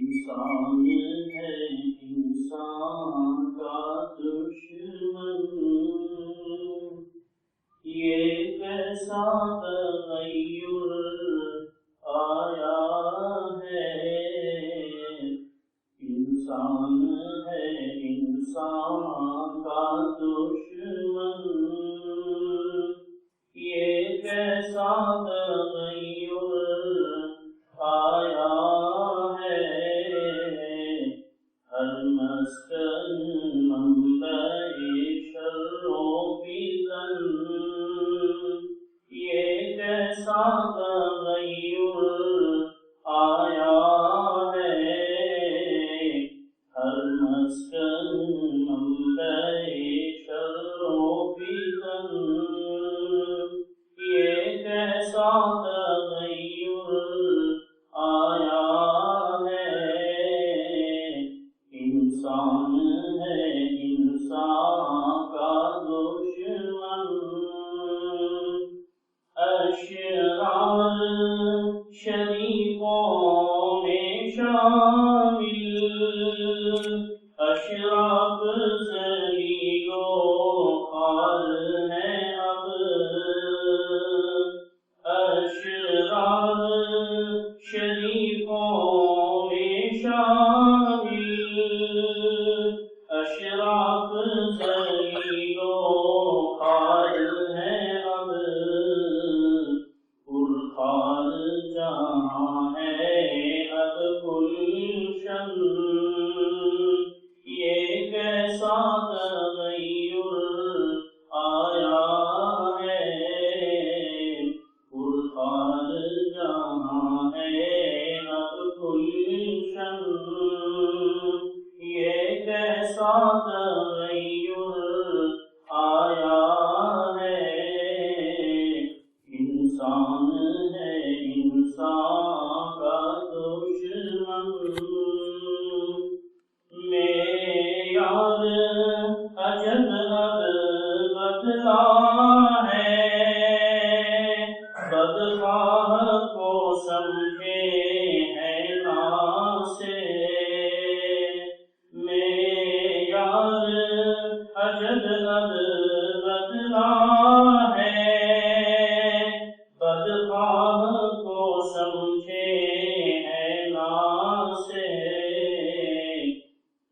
انسان ہے انسان کا دشمن، یہ کیسا تغیر آیا ہے۔ انسان ہے انسان کا دشمن، یہ کیسا تغیر آیا ہے۔ ہر مسکن منبع شر و فتن، یہ کیسا تغیر آیا ہے۔ ہر مسکن منبع شر و فتن، یہ کیسا تغیر آیا ہے۔ انسان ہے انسان کا دشمن، اشرار شریفوں میں شامل، اشراف ذلیل و خوار ہیں اب۔ اشرار شریفوں میں شامل، اشراف ذلیل و خوار ہیں اب۔ پرخار جہاں ہے اب گلشن، یہ کیسا تغیر آیا ہے۔ پرخار جہاں ہے اب گلشن، یہ کیسا تغیر آیا ہے۔ انسان ہے انسان کا دشمن، معیار عجب اب بدلا ہے۔ بدخواہ کو سمجھے ہیں ناسے، معیار عجب اب بدلا ہے۔ بدخواہ کو سمجھے ہیں ناسے،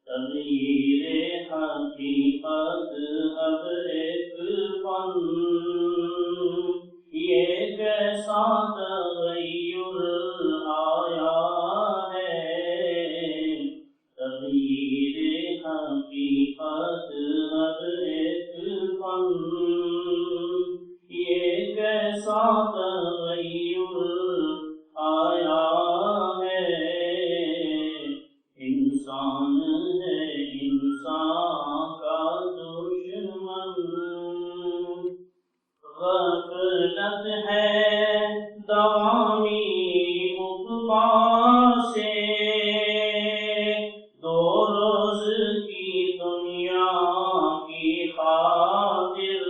تغییر حقیقت اب ایک فن، یہ کیسا تغیر آیا ہے۔ تغییر حقیقت اب ایک فن، یہ کیسا تغیر آیا ہے۔ انسان ہے انسان کا دشمن، غفلت ہے دوامی عقبیٰ سے، دو روز کی دنیا کی خاطر۔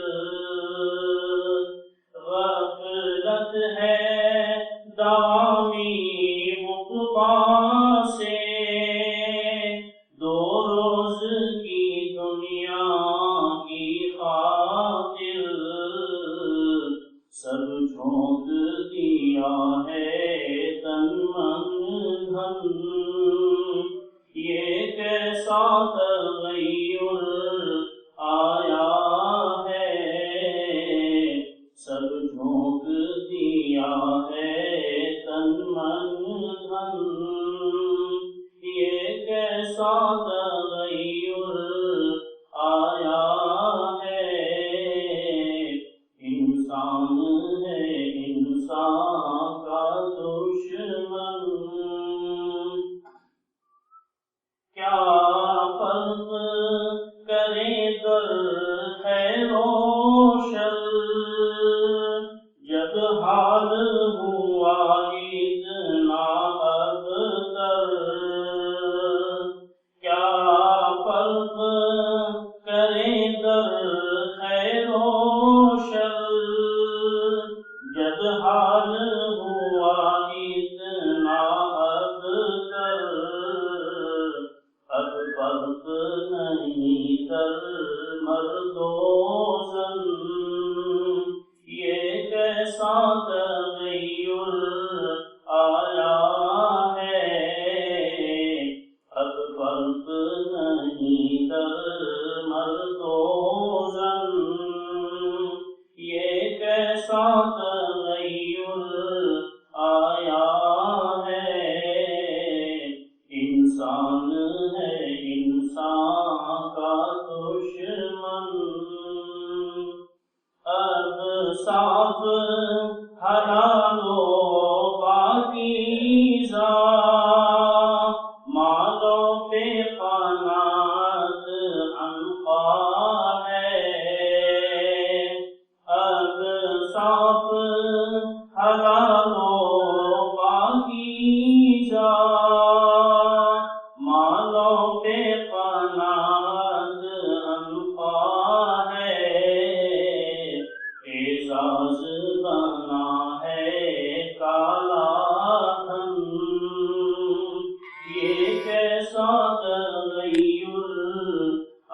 غفلت ہے دوامی عقبیٰ سے، دو روز کی دنیا کی خاطر۔ سب جھونک دیا ہے تن من دھن، یہ کیسا تغیر آیا ہے۔ سب جھونک دیا ہے تن من دھن، یہ کیسا تغیر آیا ہے۔ انسان ہے انسان کا دشمن، کیا فرق کرے در خیر و شر، جب حال ہوا اتنا ابتر۔ کیا کا مالوں پہ قناعت انفا ہے، اعزاز بنا ہے کالا دھن، یہ کیسا تغیر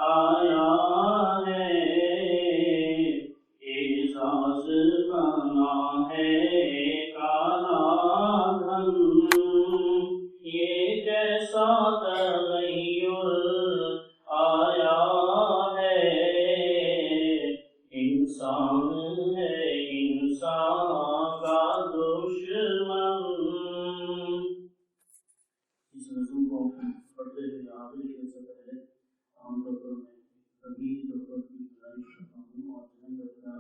آیا ہے، اعزاز بنا ہے کالا دھن، یہ کیسا تغیر آیا ہے، انسان ہے انسان کا دشمن۔ اس نظم کو پڑھتے ہوئے آخری شعر سے پہلے عام طور پر میں کبھی ضرورت کی گزارش کرتا ہوں اور ذہن رکھنا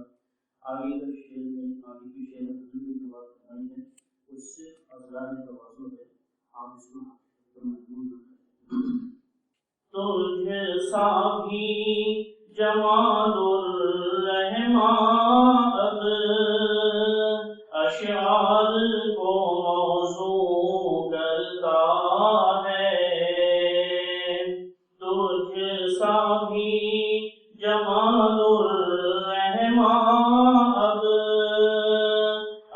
آگے کا شعر میں آگے کی شعر میں جو بات کرنی ہے اس سے اضلاع توازن ہے، آپ اس کو محفوظ رکھیں۔ تجھ سا بھی جمال الرحمن اب اشعار کو موضوع کرتا ہے، تجھ سا بھی جمال الرحمن اب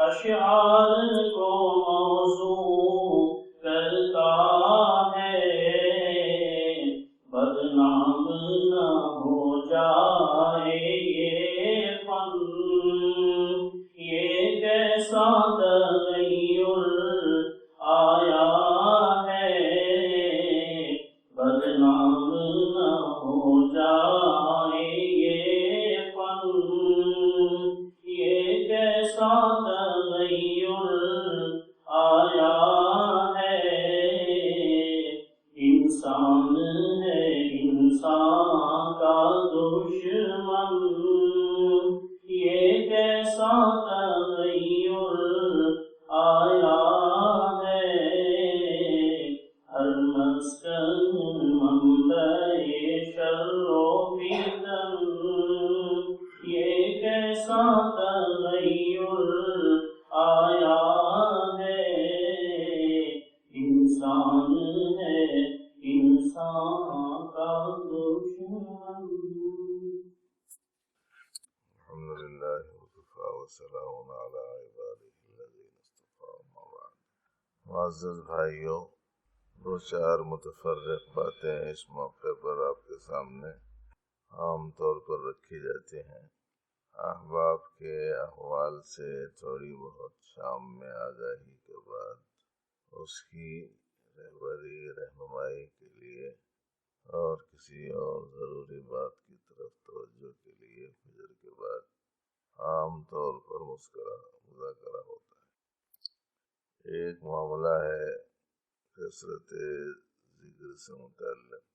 اشعار کو موضوع کرتا ہے، بدنام نہ ہو جائے یہ فن، یہ کیسا تغیر آیا ہے، بدنام نہ ہو جائے یہ فن، یہ کیسا تغیر آیا ہے، انسان ہے انسان کا دشمن، یہ کیسا تغیر آیا ہے، ہر مسکن منبع شر و فتن، یہ کیسا تغیر آیا ہے، انسان ہے انسان کا دشمن۔ الحمدللہ وکفی وسلام علی عبادہ الذین اصطفی، اما بعد۔ معزز بھائیوں، دو چار متفرق باتیں اس موقع پر آپ کے سامنے عام طور پر رکھی جاتی ہیں۔ احباب کے احوال سے تھوڑی بہت شام میں آگاہی کے بعد اس کی رہنمائی کے لیے اور کسی اور ضروری بات کی طرف توجہ کے لیے فجر کے بعد عام طور پر مذاکرہ ہوتا ہے۔ ایک معاملہ ہے کثرت ذکر سے متعلق۔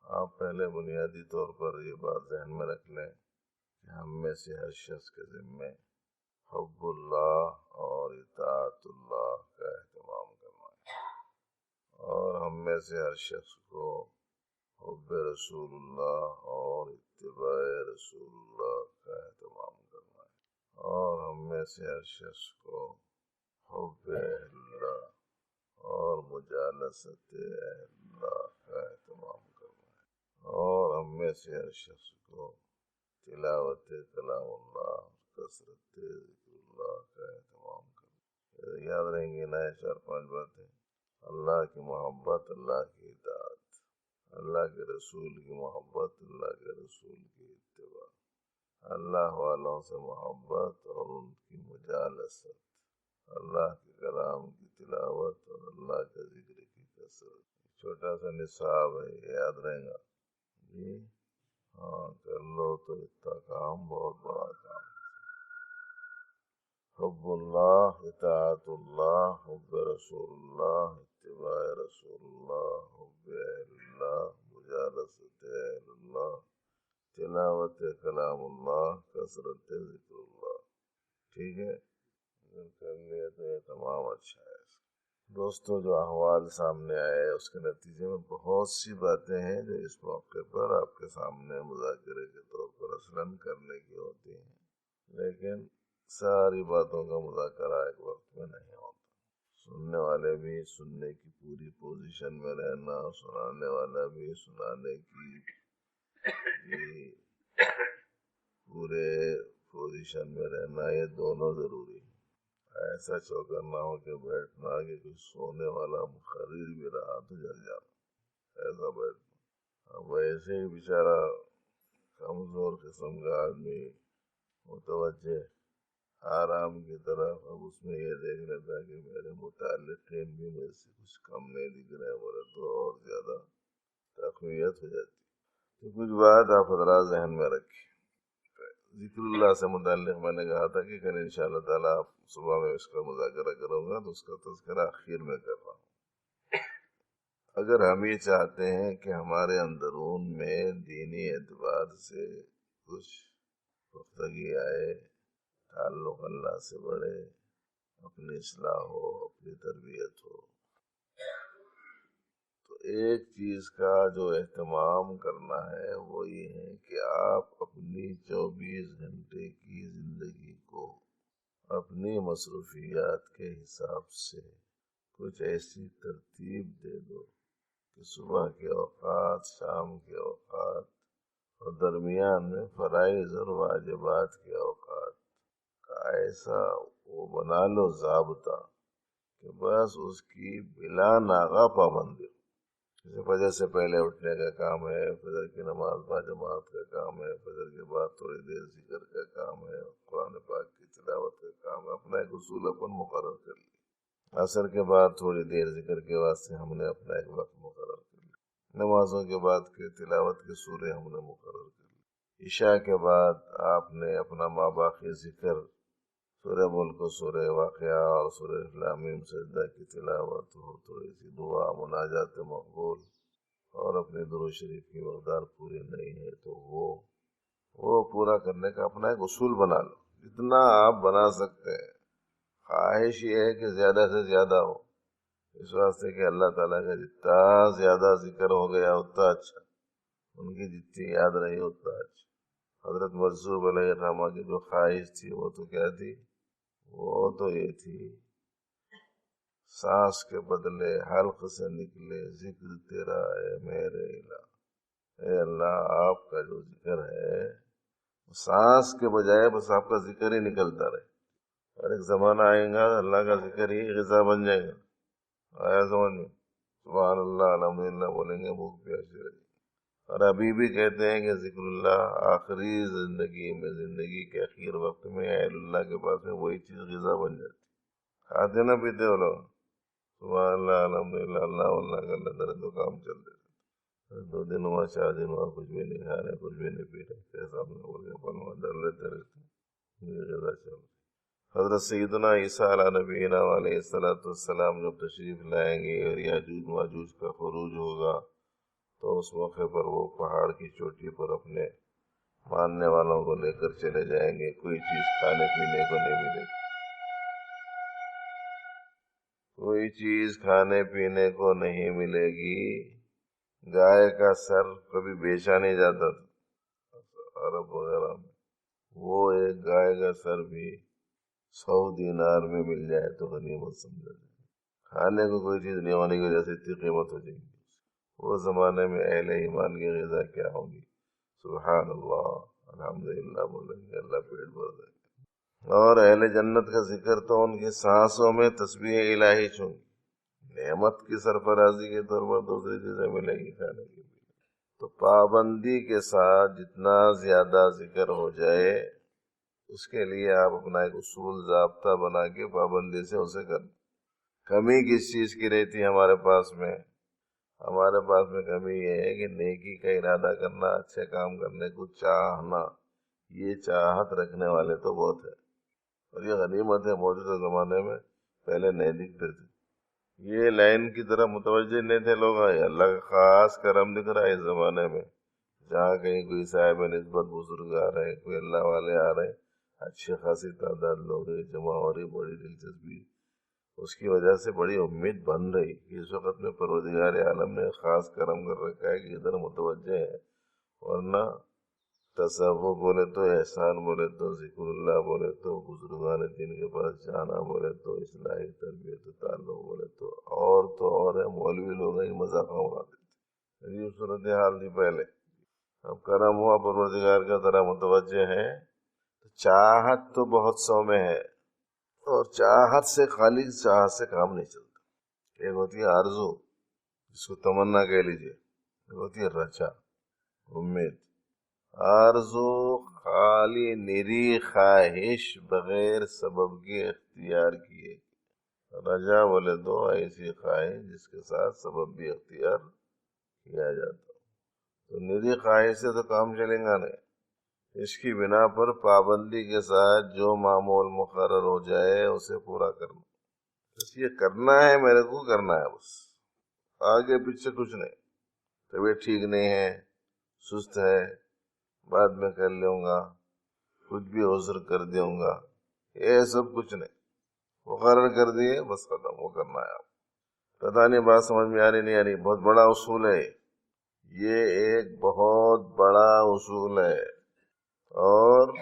آپ پہلے بنیادی طور پر یہ بات ذہن میں رکھ لیں کہ ہم میں سے ہر شخص کے ذمے حب اللہ اور اطاعت اللہ کا اہتمام کرنا ہے، اور ہم میں سے ہر شخص کو حب رسول اللہ اور اتباع رسول اللہ کا اہتمام کرنا ہے، اور ہم میں سے ہر شخص کو حب اہل اللہ اور مجالست اہل اللہ کا اہتمام کرنا ہے، اور ہم میں سے ہر شخص کو تلاوت کلام اللہ اور کثرت ذکر اللہ کا اہتمام کرنا ہے۔ یاد رہیں گے نا یہ 4-5 باتیں؟ اللہ کی محبت، اللہ کی اطاعت، اللہ کے رسول کی محبت، اللہ کے رسول کی اتباع، اللہ والوں سے محبت اور ان کی مجالست، اللہ کے کلام کی تلاوت اور اللہ کے ذکر کی کثرت۔ چھوٹا سا نصاب ہے، یہ یاد رہے گا جی؟ ہاں، کر لو تو اتنا کام بہت بڑا کام ہے۔ حب اللہ، اطاعت اللہ، حب رسول اللہ، اتباع رسول اللہ، حب اہل اللہ، مجالست اہل اللہ، تلاوت کلام اللہ، کثرت ذکر اللہ۔ ٹھیک ہے، اگر کر لیا تو یہ تمام اچھا ہے۔ دوستو، جو احوال سامنے آئے اس کے نتیجے میں بہت سی باتیں ہیں جو اس موقع پر آپ کے سامنے مذاکرے کے طور پر اصلاً کرنے کی ہوتی ہیں، لیکن ساری باتوں کا مذاکرہ ایک وقت میں نہیں ہوتا۔ سننے والے بھی سننے کی پوری پوزیشن میں رہنا، سنانے والا بھی سنانے کی پورے پوزیشن میں رہنا، یہ دونوں ضروری ہے۔ ایسا چوکر نہ ہو کہ بیٹھنا کہ کوئی سونے والا مقرر بھی رہا تو جل جانا، ایسا بیٹھنا۔ اب ایسے ہی بیچارہ کمزور قسم کا آدمی متوجہ آرام کی طرف، اب اس میں یہ دیکھ لیتا ہے کہ میرے متعلقین بھی میرے سے کچھ کم نہیں دکھ رہے، بولے تو اور زیادہ تقویت ہو جاتی۔ تو کچھ بات آپ حضرات ذہن میں رکھیں۔ ذکر اللہ سے متعلق میں نے کہا تھا کہ کل انشاءاللہ تعالیٰ صبح میں اس کا مذاکرہ کروں گا، تو اس کا تذکرہ اخیر میں کر رہا ہوں۔ اگر ہم یہ چاہتے ہیں کہ ہمارے اندرون میں دینی اعتبار سے کچھ پختگی آئے، تعلق اللہ سے بڑھے، اپنی اصلاح ہو، اپنی تربیت ہو، تو ایک چیز کا جو اہتمام کرنا ہے وہ یہ ہے کہ آپ اپنی 24 گھنٹے کی زندگی کو اپنی مصروفیات کے حساب سے کچھ ایسی ترتیب دے دو کہ صبح کے اوقات، شام کے اوقات اور درمیان میں فرائض اور واجبات کے اوقات کا ایسا وہ بنا لو ضابطہ کہ بس اس کی بلا ناغہ پابندی ہو۔ جیسے فجر سے پہلے اٹھنے کا کام ہے، فجر کی نماز باجماعت کا کام ہے، فجر کے بعد تھوڑی دیر ذکر کا کام ہے، قرآن پاک کی تلاوت کا کام ہے، اپنا ایک اصول اپن مقرر کر لیا۔ عصر کے بعد تھوڑی دیر ذکر کے واسطے ہم نے اپنا ایک وقت مقرر کر لیا، نمازوں کے بعد کے تلاوت کے سورے ہم نے مقرر کر لی، عشاء کے بعد آپ نے اپنا ماباقی ذکر سورہ ملک و سورہ واقعہ اور سورہ اسلامیم سجدہ کی تلاوت ہو، تھوڑی سی دعا، مناجات مقبول، اور اپنی درود شریف کی مقدار پوری نہیں ہے تو وہ پورا کرنے کا اپنا ایک اصول بنا لو، جتنا آپ بنا سکتے ہیں۔ خواہش یہ ہے کہ زیادہ سے زیادہ ہو، اس واسطے کہ اللہ تعالیٰ کا جتنا زیادہ ذکر ہو گیا اتنا اچھا، ان کی جتنی یاد رہی اتنا اچھا۔ حضرت مرزوق علیہ الرحمہ کی جو خواہش تھی وہ تو کیا تھی؟ وہ تو یہ تھی، سانس کے بدلے حلق سے نکلے ذکر تیرا اے میرے الہ، اے اللہ آپ کا جو ذکر ہے سانس کے بجائے بس آپ کا ذکر ہی نکلتا رہے، اور ایک زمانہ آئے گا اللہ کا ذکر ہی غذا بن جائے گا۔ آیا سمجھ میں؟ سبحان اللہ الحمدللہ بولیں گے بھوک پیاسی رہے گی۔ اور ابھی بھی کہتے ہیں کہ ذکر اللہ آخری زندگی میں، زندگی کے اخیر وقت میں اہل اللہ کے پاس میں وہی چیز غذا بن جاتی۔ کھاتے نہ پیتے ہو لوگ، سبحان اللہ الحمدللہ اللہ کرنے طرح تو کام چل رہے، 2 دن ہوا 4 دن ہوا کچھ بھی نہیں کھا رہے، کچھ بھی نہیں پی رہے، کیسا ہم نے بول کے پنوا ڈر لیتے رہتے، یہ غذا چل رہی۔ حضرت سیدنا عیسیٰ علیہ نبینا علیہ السلام جب تشریف لائیں گے اور یاجوج ماجوج کا خروج ہوگا تو اس موقع پر وہ پہاڑ کی چوٹی پر اپنے ماننے والوں کو لے کر چلے جائیں گے، کوئی چیز کھانے پینے کو نہیں ملے گی، کوئی چیز کھانے پینے کو نہیں ملے گی۔ گائے کا سر کبھی بیچا نہیں جاتا تھا عرب وغیرہ میں، وہ ایک گائے کا سر بھی 100 دینار میں مل جائے تو غنیمت سمجھا جائے۔ کھانے کو کوئی چیز نہیں ہونے کی وجہ سے اتنی قیمت ہو جائے گی، وہ زمانے میں اہل ایمان کی غذا کیا ہوگی؟ سبحان اللہ الحمدللہ بولیں گے، اللہ پیٹ بھر دے گا۔ اور اہل جنت کا ذکر تو ان کی سانسوں میں تسبیح الہی چونگی، نعمت کی سرفرازی کے طور پر دوسری چیزیں ملے گی کھانے کے لیے۔ تو پابندی کے ساتھ جتنا زیادہ ذکر ہو جائے اس کے لیے آپ اپنا ایک اصول ضابطہ بنا کے پابندی سے اسے کریں۔ کمی کس چیز کی رہتی ہے ہمارے پاس میں؟ ہمارے پاس میں کمی یہ ہے کہ نیکی کا ارادہ کرنا، اچھے کام کرنے کو چاہنا، یہ چاہت رکھنے والے تو بہت ہے، اور یہ غنیمت ہے، موجودہ زمانے میں پہلے نہیں دکھتے تھے، یہ لائن کی طرف متوجہ نہیں تھے لوگ۔ اللہ کا خاص کرم دکھ رہا ہے اس زمانے میں، جہاں کہیں کوئی صاحب نسبت بزرگ آ رہے ہیں، کوئی اللہ والے آ رہے ہیں، اچھی خاصی تعداد لوگ جمع ہو رہی، بڑی دلچسپی، اس کی وجہ سے بڑی امید بن رہی کہ اس وقت میں پروردگار عالم نے خاص کرم کر رکھا ہے کہ ادھر متوجہ ہے، ورنہ تصوف بولے تو احسان بولے تو ذکر اللہ بولے تو بزرگان دین کے پاس جانا بولے تو اصلاحی تربیت و تعلق بولے تو اور ہے مولوی لوگ ہیں مذاق اڑاتے تھے. یہ صورتحال تھی پہلے. اب کرم ہوا پروردگار کا ذرا متوجہ ہے. چاہت تو بہت سو میں ہے اور چاہت سے خالی چاہت سے کام نہیں چلتا. ایک ہوتی ہے آرزو جس کو تمنا کہہ لیجیے، ایک ہوتی ہے رچا امید. آرزو خالی نری خواہش بغیر سبب کے اختیار کیے. رجا بولے تو ایسی خواہش جس کے ساتھ سبب بھی اختیار کیا جاتا. تو نری خواہش سے تو کام چلیں گا نہیں. اس کی بنا پر پابندی کے ساتھ جو معمول مقرر ہو جائے اسے پورا کرنا. بس یہ کرنا ہے، میرے کو کرنا ہے، بس آگے پیچھے کچھ نہیں. طبیعت ٹھیک نہیں ہے، سست ہے، بعد میں کر لوں گا، کچھ بھی عذر کر دوں گا، یہ سب کچھ نہیں. مقرر کر دیے بس ختم، وہ کرنا ہے. آپ پتہ نہیں بات سمجھ میں آ رہی نہیں آ رہی. بہت بڑا اصول ہے یہ، ایک بہت بڑا اصول ہے اور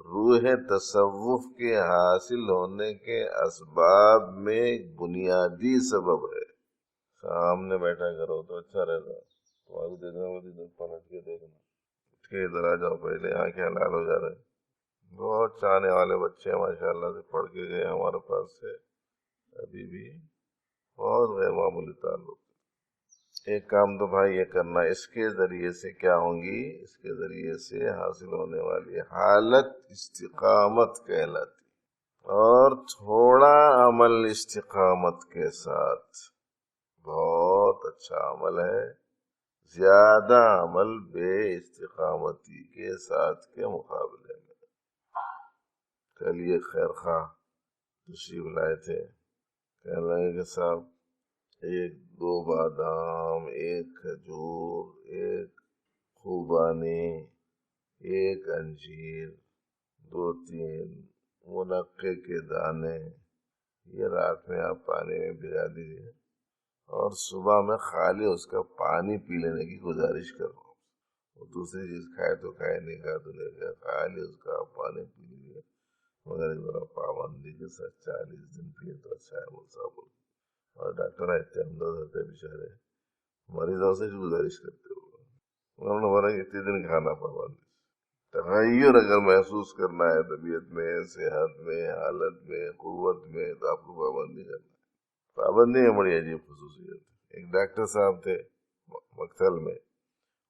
روح تصوف کے حاصل ہونے کے اسباب میں بنیادی سبب ہے. سامنے بیٹھا کرو تو اچھا رہتا. پلٹ کے دیکھنا، اٹھ کے ادھر آ جاؤ، پہلے آنکھیں حلال ہو جا رہے. بہت چاہنے والے بچے ہیں ماشاء اللہ سے، پڑھ کے گئے ہمارے پاس سے، ابھی بھی بہت غیر معمولی تعلق. ایک کام تو بھائی یہ کرنا، اس کے ذریعے سے کیا ہوں گی، اس کے ذریعے سے حاصل ہونے والی حالت استقامت کہلاتی. اور تھوڑا عمل استقامت کے ساتھ بہت اچھا عمل ہے، زیادہ عمل بے استقامتی کے ساتھ کے مقابلے میں. کل یہ خیر خواہ تشریف لائے تھے، کہنے لگے کہ صاحب ایک دو بادام، ایک کھجور، ایک خوبانی، ایک انجیر، دو تین منقے کے دانے، یہ رات میں آپ پانی میں بھگا دیجیے اور صبح میں خالی اس کا پانی پی لینے کی گزارش کر رہا ہوں. وہ دوسری چیز کھائے تو کھائے، نہیں کھائے تو نہیں کھائے، خالی اس کا پانی پی لیجیے، مگر ایک بڑا پابندی کے ساتھ 40 دن پیے تو اچھا ہے. وہ صاحب اور ڈاکٹر آتے ہمدرد ہوتے بیچارے مریضوں سے گزارش کرتے ہوئے انہوں نے بولا کہ اتنے دن کھانا پابندی. تغیر اگر محسوس کرنا ہے طبیعت میں، صحت میں، حالت میں، قوت میں، تو آپ کو پابندی کرنا ہے. پابندی میں بڑی عجیب خصوصیت. ایک ڈاکٹر صاحب تھے مقتل میں،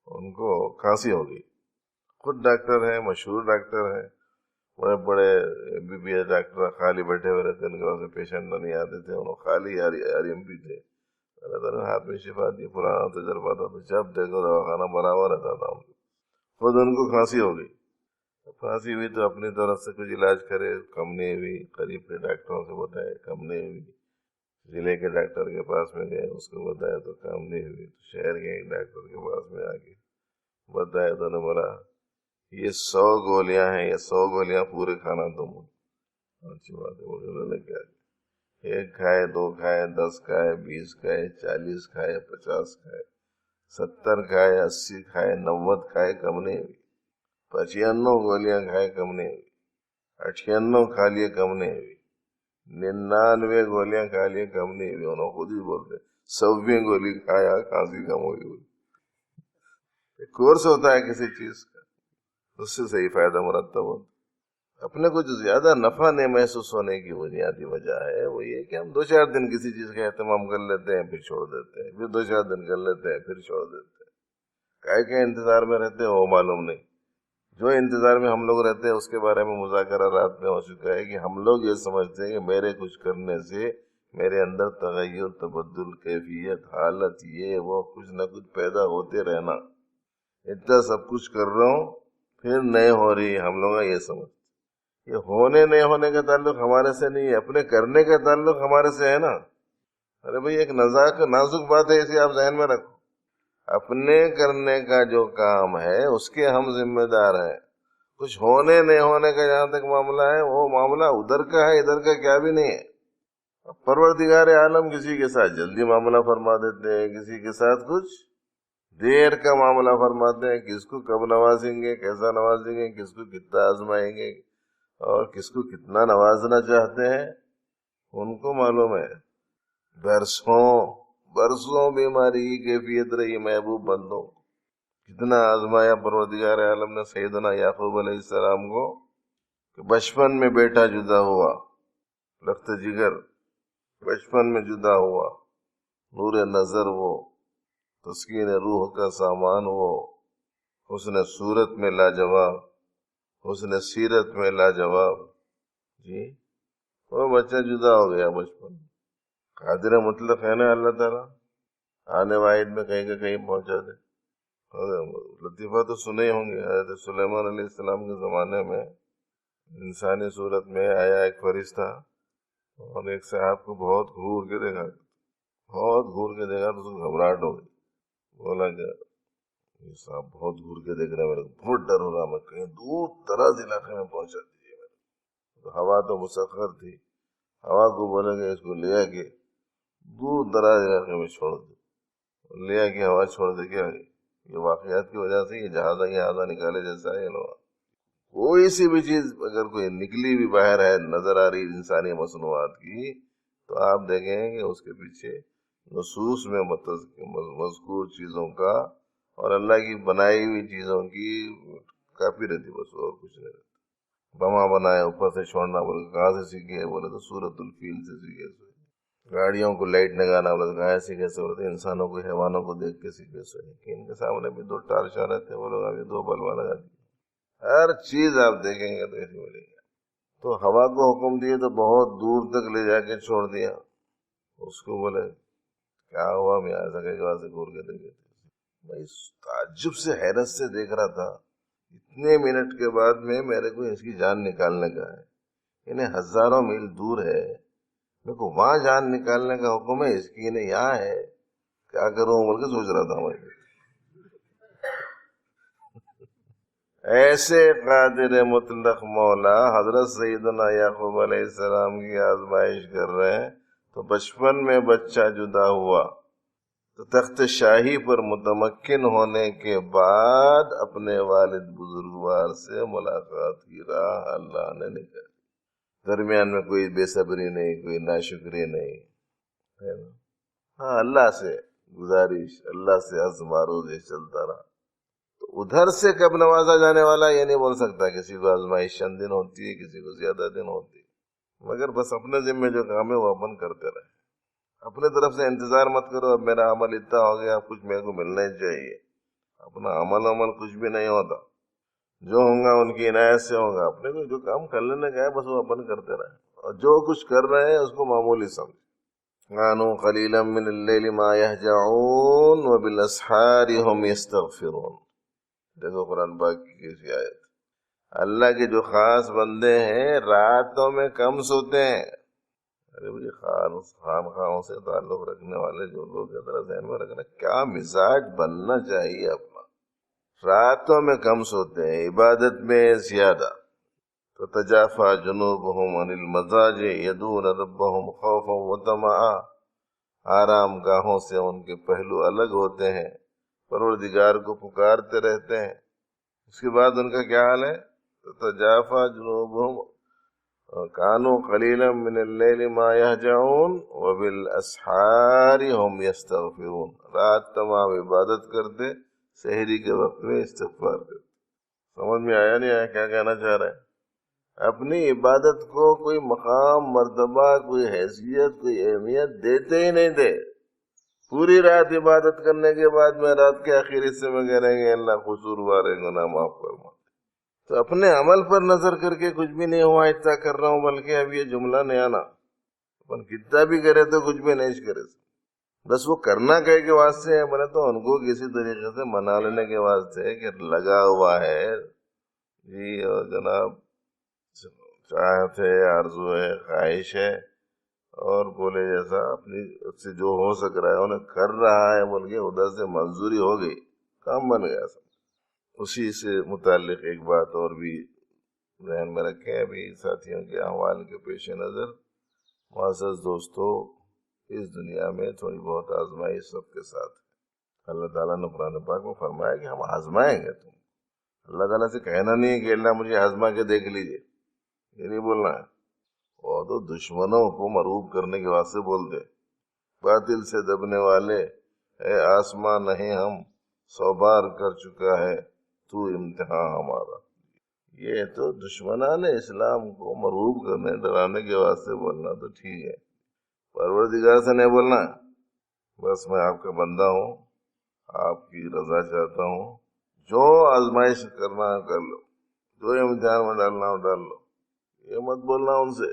ان کو کھانسی ہو گئی. خود ڈاکٹر ہیں، مشہور ڈاکٹر ہیں، بڑے بڑے MBBS ڈاکٹر خالی بیٹھے ہوئے رہتے، ان کے پاس پیشنٹ نہیں آتے تھے، انہوں خالی RMP تھے. اللہ تعالیٰ نے ہاتھ میں شفا دی، پرانا تجربہ تھا، تو جب دیکھو دواخانہ بھرا ہوا رہتا تھا. خود ان کو کھانسی ہو گئی. کھانسی ہوئی تو اپنی طرف سے کچھ علاج کرے، کم نہیں ہوئی. قریب کے ڈاکٹروں سے بتائے، کم نہیں ہوئی. ضلع کے ڈاکٹر کے پاس میں گئے، اس کو بتایا تو کام نہیں ہوئی. تو شہر کے ایک ڈاکٹر کے پاس میں آ کے بتایا تو نے بولا یہ 100 گولیاں ہیں، یہ 100 گولیاں پورے کھانا تم. اچھی بات ہے. انہوں نے کیا، ایک کھائے، 2 کھائے، 10 کھائے، 20 کھائے، 40 کھائے، 50 کھائے، 70 کھائے، 80 کھائے، 90 کھائے، کم نہیں ہوئی. 95 گولیاں کھائے، کم نہیں ہوئی. 98 کھا لیے، کم نہیں ہوئی. 99 گولیاں کھا لیے، کم نہیں ہوئی. انہوں خود ہی بولتے 100ویں گولی کھایا، کھانسی کم ہوئی. کورس ہوتا ہے کسی چیز کا، اس سے صحیح فائدہ مرتب ہوتا. اپنے کو جو زیادہ نفع نہیں محسوس ہونے کی بنیادی وجہ ہے وہ یہ کہ ہم 2-4 دن کسی چیز کا اہتمام کر لیتے ہیں، پھر چھوڑ دیتے ہیں، پھر 2-4 دن کر لیتے ہیں، پھر چھوڑ دیتے ہیں. کائے کے انتظار میں رہتے ہیں وہ معلوم نہیں. جو انتظار میں ہم لوگ رہتے ہیں اس کے بارے میں مذاکرہ رات میں ہو چکا ہے کہ ہم لوگ یہ سمجھتے ہیں کہ میرے کچھ کرنے سے میرے اندر تغیر، تبدل، کیفیت، حالت، یہ وہ کچھ نہ کچھ پیدا ہوتے رہنا. اتنا سب کچھ کر رہا ہوں پھر نہیں ہو رہی. ہم لوگ یہ سمجھ، یہ ہونے نہیں ہونے کا تعلق ہمارے سے نہیں ہے، اپنے کرنے کا تعلق ہمارے سے ہے نا. ارے بھائی ایک نازک بات ہے، اسے آپ ذہن میں رکھو. اپنے کرنے کا جو کام ہے اس کے ہم ذمہ دار ہیں. کچھ ہونے نہیں ہونے کا جہاں تک معاملہ ہے وہ معاملہ ادھر کا ہے، ادھر کا کیا بھی نہیں ہے. پروردگار عالم کسی کے ساتھ جلدی معاملہ فرما دیتے ہیں، کسی کے ساتھ کچھ دیر کا معاملہ فرماتے ہیں، کس کو کب نوازیں گے، کیسا نوازیں گے، کس کو کتنا آزمائیں گے اور کس کو کتنا نوازنا چاہتے ہیں، ان کو معلوم ہے۔ برسوں بیماری کی کیفیت رہی محبوب بندوں، کتنا آزمایا پروردگار عالم نے سیدنا یعقوب علیہ السلام کو کہ بچپن میں بیٹا جدا ہوا، لخت جگر بچپن میں جدا ہوا، نور نظر وہ، تسکین روح کا سامان وہ، حسن صورت میں لاجواب، حسن سیرت میں لاجواب، جی وہ بچہ جدا ہو گیا بچپن۔ قادر مطلق ہے نا اللہ تعالیٰ، آنے واحد میں کہیں کہ کہیں پہنچا دے۔ لطیفہ تو سنے ہوں گے، حضرت سلیمان علیہ السلام کے زمانے میں انسانی صورت میں آیا ایک فرشتہ اور ایک صاحب کو بہت گھور کے دیکھا تو اس کو گھبراہٹ ہو گئی۔ بولا کہ یہ صاحب بہت گھور کے دیکھ رہے ہیں، میرے کو بہت ڈر ہو رہا، میں کہیں دور دراز علاقے میں پہنچا دیجیے میرے کو۔ ہوا تو مسخر تھی، ہوا کو بولے کہ اس کو لیا کہ دور دراز علاقے میں چھوڑ دو، لیا کہ ہوا چھوڑ دے گیا۔ یہ واقعات کی وجہ سے یہ جہازہ نکالے جیسا ہے لوگ، کوئی سی بھی چیز اگر کوئی نکلی بھی باہر ہے نظر آ رہی انسانی مصنوعات کی، تو آپ دیکھیں کہ اس کے پیچھے نصوص میں مذکور چیزوں کا اور اللہ کی بنائی ہوئی چیزوں کی کافی رہتی، بس اور کچھ نہیں رہتا۔ بما بنایا اوپر سے چھوڑنا، بولے کہاں سے سیکھے، بولے تو سورۃ الفیل سے سیکھے۔ گاڑیوں کو لائٹ لگانا بولے تو کہاں سیکھے، بولے انسانوں کو حیوانوں کو دیکھ کے سیکھے۔ کہ ان کے سامنے بھی دو ٹارچاں رہتے ہیں، وہ لوگ ابھی دو بلبا لگا دی۔ ہر چیز آپ دیکھیں گے تو ایسی ملے گی۔ تو ہوا کو حکم دیے تو بہت دور تک لے جا کے چھوڑ دیا، اس کو بولے کیا ہوا، میں ایسا کہ وہاں سے گور کے دیکھے۔ میں اس تعجب سے حیرت سے دیکھ رہا تھا، اتنے منٹ کے بعد میں میرے کو اس کی جان نکالنے کا ہے، یعنی ہزاروں میل دور ہے، میرے کو وہاں جان نکالنے کا حکم ہے، اس کی نہیں یہاں ہے، کیا کروں بول کے سوچ رہا تھا میں۔ ایسے قادر مطلق مولا حضرت سیدنا یعقوب علیہ السلام کی آزمائش کر رہے ہیں، تو بچپن میں بچہ جدا ہوا، تو تخت شاہی پر متمکن ہونے کے بعد اپنے والد بزرگوار سے ملاقات کی راہ اللہ نے نکالی۔ درمیان میں کوئی بے صبری نہیں، کوئی ناشکری نہیں، ہاں اللہ سے گزارش، اللہ سے عزم آروزی چلتا رہا۔ تو ادھر سے کب نوازا جانے والا یہ نہیں بول سکتا، کسی کو آزمائش چند دن ہوتی ہے، کسی کو زیادہ دن ہوتی ہے، مگر بس اپنے ذمہ جو کام ہے وہ اپن کرتے رہے، اپنے طرف سے انتظار مت کرو اب میرا عمل اتنا ہو گیا اب کچھ میرے کو ملنا ہی چاہیے۔ اپنا عمل کچھ بھی نہیں ہوتا، جو ہوگا ان کی عنایت سے ہوگا، اپنے کو جو کام کر لینے کا ہے بس وہ اپن کرتے رہے، اور جو کچھ کر رہے ہیں اس کو معمولی سمجھ۔ كانوا قليلا من الليل ما يهجعون وبالاسحار هم يستغفرون۔ دیکھو قرآن پاک کی کیسی آیت، اللہ کے جو خاص بندے ہیں راتوں میں کم سوتے ہیں۔ ارے بھائی خانقاہوں سے تعلق رکھنے والے جو لوگ ذرا ذہن میں رکھنا کیا مزاج بننا چاہیے اپنا، راتوں میں کم سوتے ہیں، عبادت میں زیادہ۔ تتجافى جنوبهم عن المضاجع يدعون ربهم خوفا وطمعا، آرام گاہوں سے ان کے پہلو الگ ہوتے ہیں، پروردگار کو پکارتے رہتے ہیں۔ اس کے بعد ان کا کیا حال ہے؟ تتجافى جنوبهم كانوا قليلا من الليل ما يهجعون وبالاسحار هم يستغفرون، رات تمام عبادت کرتے، سحری کے وقت میں استغفار کرتے۔ سمجھ میں آیا نہیں آیا کیا کہنا چاہ رہے ہیں؟ اپنی عبادت کو کوئی مقام، مرتبہ، کوئی حیثیت، کوئی اہمیت دیتے ہی نہیں دے۔ پوری رات عبادت کرنے کے بعد میں رات کے آخر حصے میں کہہ رہے ہیں اللہ قصوروار گناہ معاف فرما، تو اپنے عمل پر نظر کر کے کچھ بھی نہیں ہوا اتنا کر رہا ہوں، بلکہ اب یہ جملہ نہیں آنا، اپن کتنا بھی کرے تو کچھ بھی نہیں کرے، بس وہ کرنا کہے کے واسطے ہے، بولے تو ان کو کسی طریقے سے منا لینے کے واسطے کہ لگا ہوا ہے جی، اور جناب چاہت ہے، آرزو ہے، خواہش ہے، اور بولے جیسا اپنی اس سے جو ہو سک رہا ہے انہیں کر رہا ہے، بول کے ادھر سے منظوری ہو گئی، کام بن گیا سب۔ اسی سے متعلق ایک بات اور بھی ذہن میں رکھیں، ابھی ساتھیوں کے احوال کے پیش نظر، معزز دوستو، اس دنیا میں تھوڑی بہت آزمائش سب کے ساتھ ہے، اللہ تعالیٰ نے قرآن پاک میں فرمایا کہ ہم آزمائیں گے تم. اللہ تعالیٰ سے کہنا نہیں ہے کہ اللہ مجھے آزما کے دیکھ لیجیے، یہ نہیں بولنا ہے. وہ تو دشمنوں کو مرعوب کرنے کے واسطے بولتے، باطل سے دبنے والے، اے آسمان نہیں ہم 100 بار کر چکا ہے تو امتحان ہمارا. یہ تو دشمنان اسلام کو مرعوب کرنے ڈرانے کے واسطے بولنا تو ٹھیک ہے، پروردگار سے نہیں بولنا. بس میں آپ کا بندہ ہوں، آپ کی رضا چاہتا ہوں، جو آزمائش کرنا ہے کر لو، جو امتحان میں ڈالنا ہو ڈال لو. یہ مت بولنا ان سے،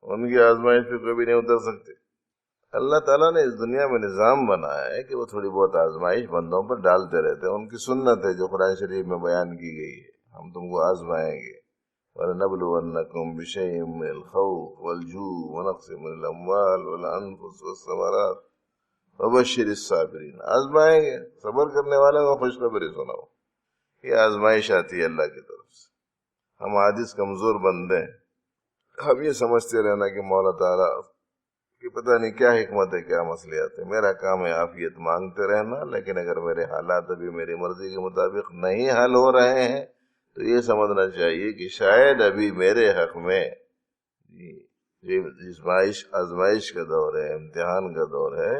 ان کی آزمائش پہ کبھی نہیں اتر سکتے. اللہ تعالیٰ نے اس دنیا میں نظام بنایا ہے کہ وہ تھوڑی بہت آزمائش بندوں پر ڈالتے رہتے ہیں. ان کی سنت ہے جو قرآن شریف میں بیان کی گئی ہے، ہم تم کو آزمائیں گے. وَلَنَبْلُوَنَّكُمْ بِشَيْءٍ مِّنَ الْخَوْفِ وَالْجُوعِ وَنَقْصٍ مِّنَ الْأَمْوَالِ وَالْأَنفُسِ وَالثَّمَرَاتِ وَبَشِّرِ الصَّابِرِينَ. آزمائیں گے، صبر کرنے والوں کو خوشخبری سناؤ. یہ آزمائش آتی ہے اللہ کی طرف سے. ہم عاجز کمزور بندے ہیں، ہم یہ سمجھتے رہنا کہ مولا تعالیٰ کہ پتہ نہیں کیا حکمت ہے، کیا مصلحت ہے. میرا کام ہے عافیت مانگتے رہنا، لیکن اگر میرے حالات ابھی میری مرضی کے مطابق نہیں حل ہو رہے ہیں تو یہ سمجھنا چاہیے کہ شاید ابھی میرے حق میں یہ آزمائش کا دور ہے، امتحان کا دور ہے،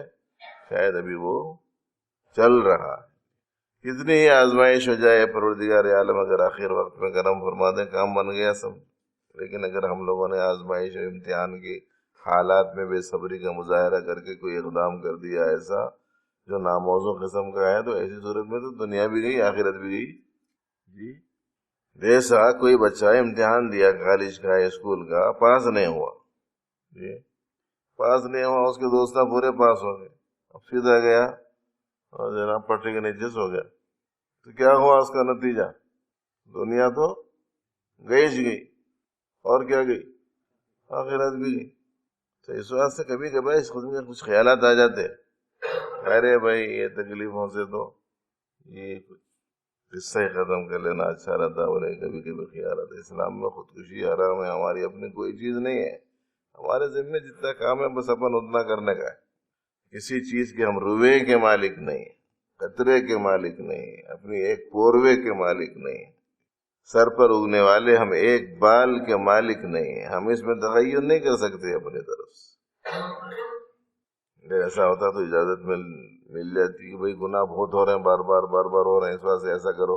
شاید ابھی وہ چل رہا ہے. کتنی ہی آزمائش ہو جائے، پروردگار عالم اگر آخر وقت میں کرم فرما دیں کام بن گیا سب. لیکن اگر ہم لوگوں نے آزمائش اور امتحان کی حالات میں بے صبری کا مظاہرہ کر کے کوئی اقدام کر دیا ایسا جو ناموزوں قسم کا ہے، تو ایسی صورت میں تو دنیا بھی گئی آخرت بھی گئی. جی جیسا کوئی بچہ امتحان دیا کالج کا، اسکول کا، پاس نہیں ہوا، جی پاس نہیں ہوا، اس کے دوست پورے پاس ہو گئے، اب سیدھا گیا اور جناب پٹری کے نیچے سو گیا. تو کیا ہوا اس کا نتیجہ؟ دنیا تو گئی گئی، اور کیا گئی؟ آخرت بھی گئی. تو اس واسطے کبھی کبھی اس قسم کے کچھ خیالات آ جاتے، ارے بھائی یہ تکلیفوں سے تو یہ کچھ قصہ ہی ختم کر لینا اچھا رہتا. بولے کبھی کبھی خیال آتا اسلام میں خودکشی حرام ہے، ہماری اپنی کوئی چیز نہیں ہے. ہمارے ذمہ جتنا کام ہے بس اپن اتنا کرنے کا ہے. کسی چیز کے ہم روئے کے مالک نہیں، قطرے کے مالک نہیں، اپنی ایک پوروے کے مالک نہیں، سر پر اگنے والے ہم ایک بال کے مالک نہیں. ہم اس میں تغیر نہیں کر سکتے اپنی طرف سے. اگر ایسا ہوتا تو اجازت مل جاتی کہ بھئی گناہ بہت ہو رہے ہیں، بار بار ہو رہے ہیں، اس واسطے ایسا کرو،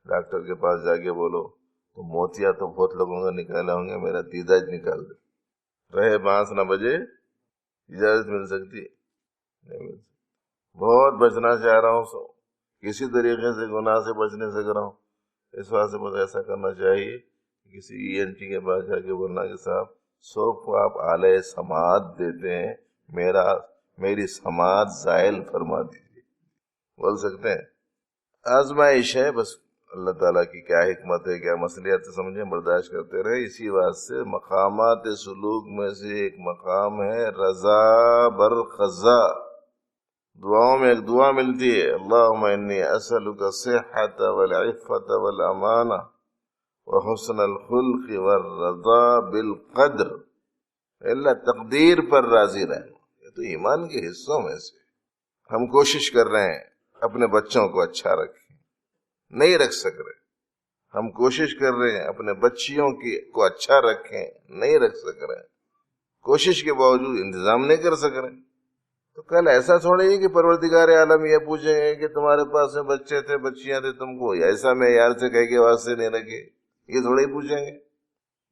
ڈاکٹر کے پاس جا کے بولو تو موتیا تو بہت لوگوں کا نکالے ہوں گے، میرا تیزاج نکال دے. رہے بانس نہ بجے، اجازت مل سکتی؟ نہیں مل سکتی. بہت بچنا چاہ رہا ہوں، سو کسی طریقے سے گناہ سے بچنے سے رہا ہوں، اس واسطے بس ایسا کرنا چاہیے کسی ENT کے پاس جا کے بولنا کہ صاحب 100 کو آپ آلے سماعت دیتے ہیں، میری سماعت زائل فرما دیجیے. بول سکتے ہیں. آزمائش ہے، بس اللہ تعالیٰ کی کیا حکمت ہے، کیا مصلحت ہے سمجھیں، برداشت کرتے رہے. اسی واسطے مقامات سلوک میں سے ایک مقام ہے رضا برقضا. دعاؤں میں ایک دعا ملتی ہے، اللہم انی اسألک الصحۃ والعفۃ والامانہ وحسن الخلق والرضا بالقدر. اللہ تقدیر پر راضی رہنا. یہ تو ایمان کے حصوں میں سے. ہم کوشش کر رہے ہیں اپنے بچوں کو اچھا رکھیں، نہیں رکھ سک رہے. ہم کوشش کر رہے ہیں اپنے بچیوں کو اچھا رکھیں، نہیں رکھ سک رہے. کوشش کے باوجود انتظام نہیں کر سک رہے. تو کل ایسا تھوڑا ہی کہ پروردگار عالم یہ پوچھیں گے کہ تمہارے پاس میں بچے تھے، بچیاں تھے، تم کو ایسا معیار سے کہہ کے واسطے نہیں رکھے، یہ تھوڑا ہی پوچھیں گے.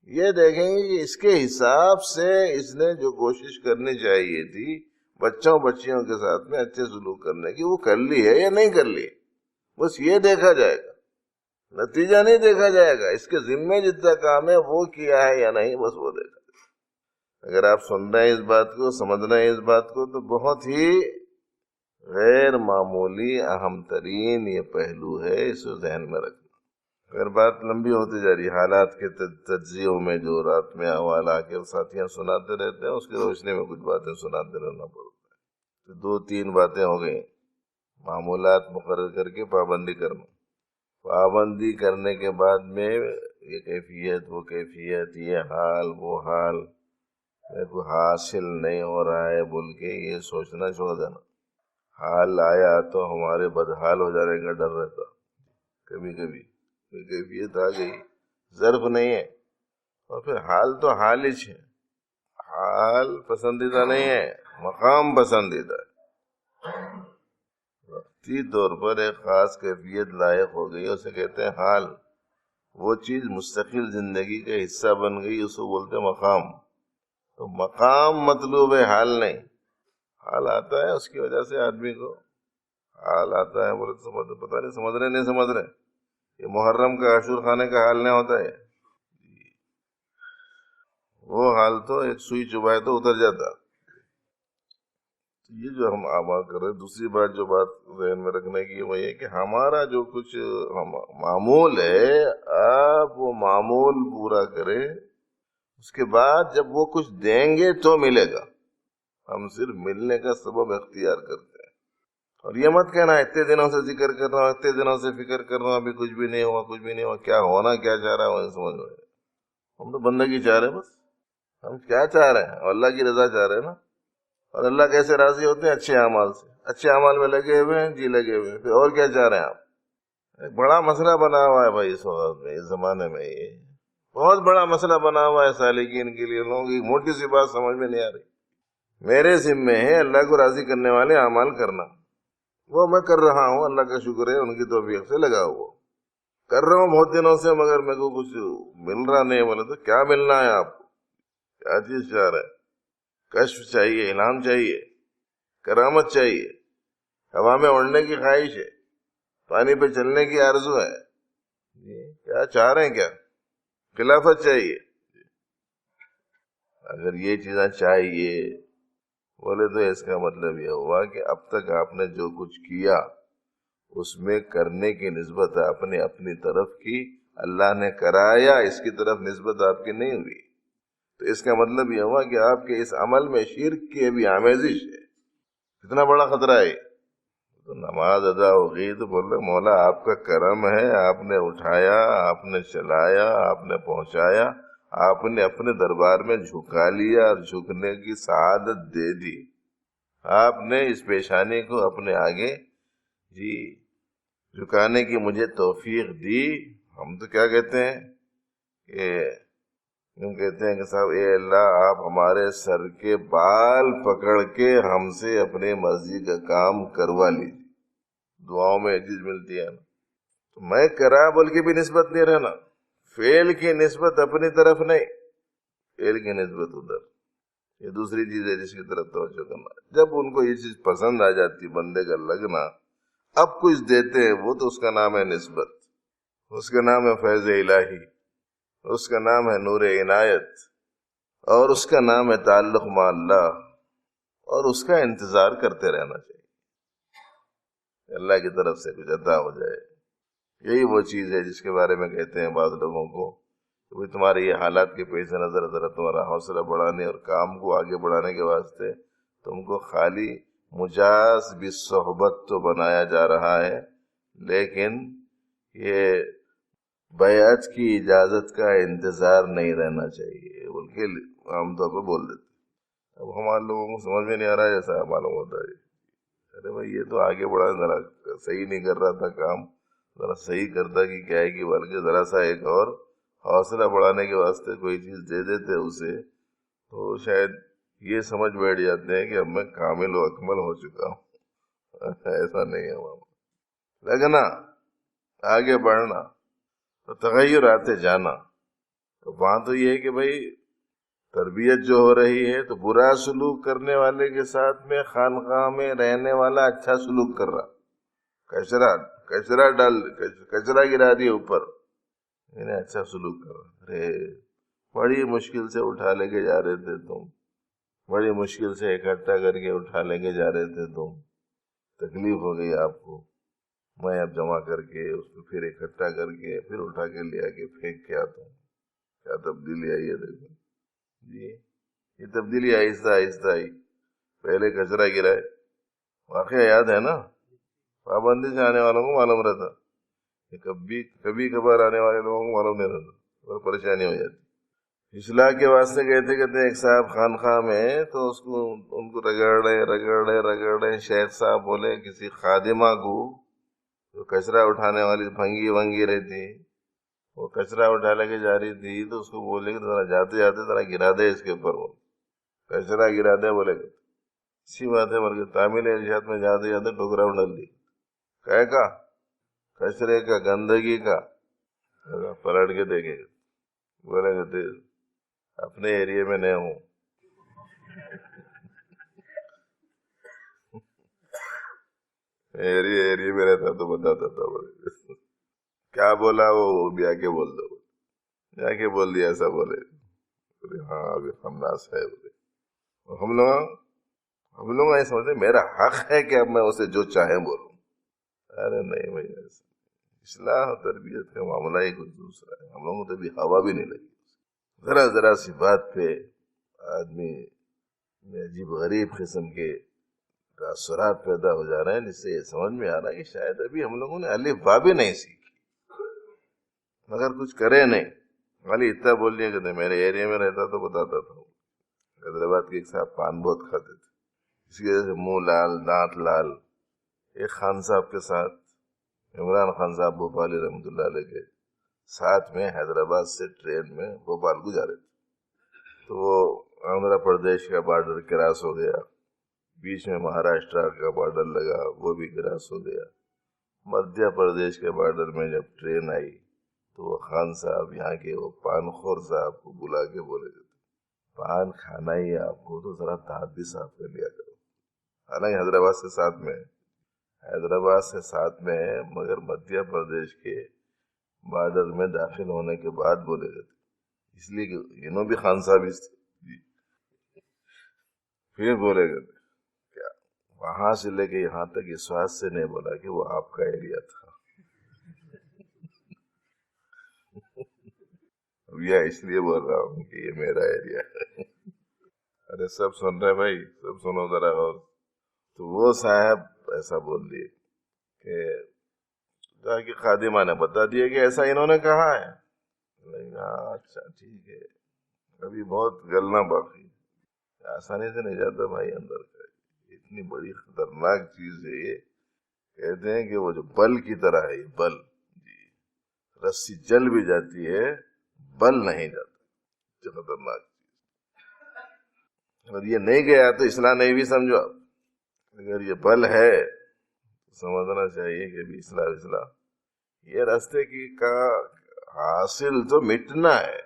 یہ دیکھیں گے کہ اس کے حساب سے اس نے جو کوشش کرنی چاہیے تھی بچوں بچیوں کے ساتھ میں اچھے سلوک کرنے کی، وہ کر لی ہے یا نہیں کر لی. بس یہ دیکھا جائے گا، نتیجہ نہیں دیکھا جائے گا. اس کے ذمے جتنا کام ہے وہ کیا ہے یا نہیں، بس وہ دیکھا. اگر آپ سن رہے ہیں اس بات کو، سمجھ رہے ہیں اس بات کو، تو بہت ہی غیر معمولی اہم ترین یہ پہلو ہے، اس کو ذہن میں رکھنا. اگر بات لمبی ہوتی جا رہی، حالات کے تجزیوں میں جو رات میں احوال آ کے ساتھیاں سناتے رہتے ہیں، اس کی روشنی میں کچھ باتیں سناتے رہنا پڑتا ہے. تو 2-3 باتیں ہو گئی. معمولات مقرر کر کے پابندی کرنا، پابندی کرنے کے بعد میں یہ کیفیت وہ کیفیت، یہ حال وہ حال، میرے کو حاصل نہیں ہو رہا ہے بول کے یہ سوچنا چھوڑ دینا. حال آیا تو ہمارے بدحال ہو جانے کا ڈر رہتا. کبھی کبھی کیفیت آ گئی، ظرف نہیں ہے، اور پھر حال تو حال ہی ہے. حال پسندیدہ نہیں ہے، مقام پسندیدہ ہے. وقتی طور پر ایک خاص کیفیت لائق ہو گئی، اسے کہتے ہیں حال. وہ چیز مستقل زندگی کا حصہ بن گئی، اس کو بولتے ہیں مقام. تو مقام مطلوب ہے، حال نہیں. حال آتا ہے اس کی وجہ سے آدمی کو حال آتا ہے، بولے تو پتہ نہیں سمجھ رہے نہیں سمجھ رہے. یہ محرم کا عاشور خانے کا حال نہیں ہوتا ہے، وہ حال تو ایک سوئی چبھائے تو اتر جاتا. یہ جو ہم آبا کر رہے ہیں، دوسری بات جو بات ذہن میں رکھنے کی وہ یہ کہ ہمارا جو کچھ معمول ہے، آپ وہ معمول پورا کریں، اس کے بعد جب وہ کچھ دیں گے تو ملے گا. ہم صرف ملنے کا سبب اختیار کرتے ہیں. اور یہ مت کہنا اتنے دنوں سے ذکر کر رہا ہوں، اتنے دنوں سے فکر کر رہا ہوں، ابھی کچھ بھی نہیں ہوا، کچھ بھی نہیں ہوا. کیا ہونا کیا چاہ رہا ہے وہ سمجھ میں. ہم تو بندگی چاہ رہے ہیں، بس ہم کیا چاہ رہے ہیں، اللہ کی رضا چاہ رہے ہیں نا. اور اللہ کیسے راضی ہوتے ہیں؟ اچھے اعمال سے. اچھے اعمال میں لگے ہوئے ہیں، جی لگے ہوئے ہیں. پھر اور کیا چاہ رہے ہیں آپ؟ ایک بڑا مسئلہ بنا ہوا ہے بھائی اس وقت میں، اس زمانے میں. یہ بہت بڑا مسئلہ بنا ہوا ہے سالکین کے لیے. لوگوں کی موٹی سی بات سمجھ میں نہیں آ رہی. میرے ذمے ہے اللہ کو راضی کرنے والے اعمال کرنا. وہ میں کر رہا ہوں، اللہ کا شکر ہے، ان کی توفیق سے لگا ہوا کر رہا ہوں بہت دنوں سے. مگر میرے کو کچھ مل رہا نہیں. بولے تو کیا ملنا ہے آپ کو؟ کیا چیز چاہ رہے ہیں؟ کشف چاہیے، انعام چاہیے، کرامت چاہیے، ہوا میں اڑنے کی خواہش ہے، پانی پہ چلنے کی آرزو ہے. کیا چاہ رہے ہیں؟ کیا خلافت چاہیے؟ اگر یہ چیزیں چاہیے بولے تو اس کا مطلب یہ ہوا کہ اب تک آپ نے جو کچھ کیا اس میں کرنے کی نسبت آپ نے اپنی طرف کی، اللہ نے کرایا، اس کی طرف نسبت آپ کی نہیں ہوئی. تو اس کا مطلب یہ ہوا کہ آپ کے اس عمل میں شرک کی بھی آمیزش ہے. کتنا بڑا خطرہ ہے. تو نماز ادا ہو گئی تو بول رہے مولا آپ کا کرم ہے، آپ نے اٹھایا، آپ نے چلایا، آپ نے پہنچایا، آپ نے اپنے دربار میں جھکا لیا اور جھکنے کی سعادت دے دی. آپ نے اس پیشانی کو اپنے آگے جھکانے کی مجھے توفیق دی. ہم تو کیا کہتے ہیں کہ یوں کہتے ہیں کہ صاحب اے اللہ آپ ہمارے سر کے بال پکڑ کے ہم سے اپنے مرضی کا کام کروا لیجیے. دعاؤں میں چیز ملتی ہے نا. تو میں کرا بول کے بھی نسبت نہیں رہنا، فعل کی نسبت اپنی طرف نہیں، فعل کی نسبت ادھر. یہ دوسری چیز ہے جس کی طرف توجہ کرنا. جب ان کو یہ چیز پسند آ جاتی بندے کا لگنا، اب کچھ دیتے ہیں وہ تو اس کا نام ہے نسبت، اس کا نام ہے فیض الہی، اس کا نام ہے نور عنایت، اور اس کا نام ہے تعلق مع اللہ. اور اس کا انتظار کرتے رہنا چاہیے اللہ کی طرف سے کچھ عطا ہو جائے. یہی وہ چیز ہے جس کے بارے میں کہتے ہیں بعض لوگوں کو کہ تمہارے یہ حالات کے پیش نظر ذرا تمہارا حوصلہ بڑھانے اور کام کو آگے بڑھانے کے واسطے تم کو خالی مجاز بالصحبت تو بنایا جا رہا ہے، لیکن یہ بیعت کی اجازت کا انتظار نہیں رہنا چاہیے بول کے عام طور پر بول دیتے. اب ہمارے لوگوں کو سمجھ میں نہیں آ رہا ہے، ایسا معلوم ہوتا ہے ارے بھائی یہ تو آگے بڑھا، ذرا صحیح نہیں کر رہا تھا کام، ذرا صحیح کرتا کہ کیا ہے کہ بلکہ ذرا سا ایک اور حوصلہ بڑھانے کے واسطے کوئی چیز دے دیتے اسے تو شاید یہ سمجھ بیٹھ جاتے ہیں کہ اب میں کامل و اکمل ہو چکا ہوں. ایسا نہیں ہے. لگنا، آگے بڑھنا، تو تغیر آتے جانا. تو وہاں تو یہ ہے کہ بھائی تربیت جو ہو رہی ہے تو برا سلوک کرنے والے کے ساتھ میں خانقاہ میں رہنے والا اچھا سلوک کر رہا، کچرا گرا دیا اوپر، یعنی اچھا سلوک کر رہا. ارے بڑی مشکل سے اٹھا لے کے جا رہے تھے تم، بڑی مشکل سے اکٹھا کر کے اٹھا لے کے جا رہے تھے تم، تکلیف ہو گئی آپ کو، میں اب جمع کر کے اس کو پھر اکٹھا کر کے پھر اٹھا کے لے آ کے پھینک کے آتا ہوں. کیا تبدیلی آئی ہے دیکھو جی. یہ تبدیلی آہستہ آہستہ آئی. پہلے کچرا گرائے، واقعہ یاد ہے نا، پابندی سے آنے والوں کو معلوم رہتا، کبھی کبھار آنے والے لوگوں کو معلوم نہیں رہتا اور پریشانی ہو جاتی. اصلاح کے واسطے گئے تھے، کہتے ہیں ایک صاحب خانقاہ میں، تو اس کو ان کو رگڑے شیخ صاحب بولے کسی خادمہ کو جو کچرا اٹھانے والی بھنگی ونگی رہتی، وہ کچرا اٹھا لے کے جا رہی تھی، تو اس کو بولے کہ ذرا جاتے جاتے ذرا گرا دے اس کے اوپر، وہ کچرا گرا دے، بولے کہ اچھی بات ہے، بلکہ تعمیل ارشاد میں جاتے جاتے ٹھکرا ڈال دی، کہے کا کچرے کا، گندگی کا، پلٹ کے دیکھے گا، بولے کہ اپنے ایریے میں نہیں ہوں، ایریے میں رہتا تو بتاتا تھا، بولے کیا بولا وہ بھی آ کے بول دو، جا کے بول دیا ایسا، بولے ہاں ابھی خمناس ہے، بولے ہم لوگ ایسا سمجھتے میرا حق ہے کہ اب میں اسے جو چاہے بولوں، ارے نہیں بھائی، ایسا اصلاح و تربیت کا معاملہ ہی کچھ دوسرا ہے، ہم لوگوں کو تو بھی ہوا بھی نہیں لگی، ذرا سی بات پہ آدمی میں عجیب غریب قسم کے تاثرات پیدا ہو جا رہے ہیں، جس سے یہ سمجھ میں آ رہا ہے کہ شاید ابھی ہم لوگوں نے الف با بھی نہیں سیکھی، مگر کچھ کرے نہیں، خالی اتنا بول دیا کہ میرے ایریا میں رہتا تو بتاتا تھا، حیدرآباد کے ایک صاحب پان بہت کھاتے تھے، اس کی وجہ سے منہ لال دانت لال، ایک خان صاحب کے ساتھ، عمران خان صاحب بھوپالی رحمۃ اللہ علیہ کے ساتھ میں حیدرآباد سے ٹرین میں بھوپال کو جا رہے تھے، تو وہ آندھرا پردیش کا بارڈر کراس ہو گیا، بیچ میں مہاراشٹر کا بارڈر لگا، وہ بھی کراس ہو گیا، مدھیہ پردیش کے بارڈر میں جب ٹرین آئی تو وہ خان صاحب یہاں کے وہ پان خور صاحب کو بلا کے بولے تھے پان کھانا ہی آپ کو تو ذرا دانت بھی صاف کر لیا کرو، حالانکہ حیدرآباد سے ساتھ میں ہے، مگر مدھیہ پردیش کے بارڈر میں داخل ہونے کے بعد بولے گئے تھے، اس لیے کہ انہوں بھی خان صاحب اس پھر بولے گئے کیا وہاں سے لے کے یہاں تک اس واسطے سے نہیں بولا کہ وہ آپ کا ایریا تھا، اس لیے بول رہا ہوں کہ یہ میرا ایریا ہے، ارے سب سن رہے بھائی، سب سنو ذرا غور، تو وہ صاحب ایسا بول دیے کہ خادمہ نے بتا دیا کہ ایسا انہوں نے کہا ہے، اچھا ٹھیک ہے، ابھی بہت گلنا باقی، آسانی سے نہیں جاتا بھائی اندر کا، اتنی بڑی خطرناک چیز ہے یہ، کہتے ہیں کہ وہ جو بل کی طرح ہے، بل رسی جل بھی جاتی ہے، بل نہیں جاتا، خطرناک چیز، اگر یہ نہیں گیا تو اصلاح نہیں بھی سمجھو آپ، اگر یہ بل ہے تو سمجھنا چاہیے کہ بھی اصلاح یہ راستے کی کا حاصل تو مٹنا ہے،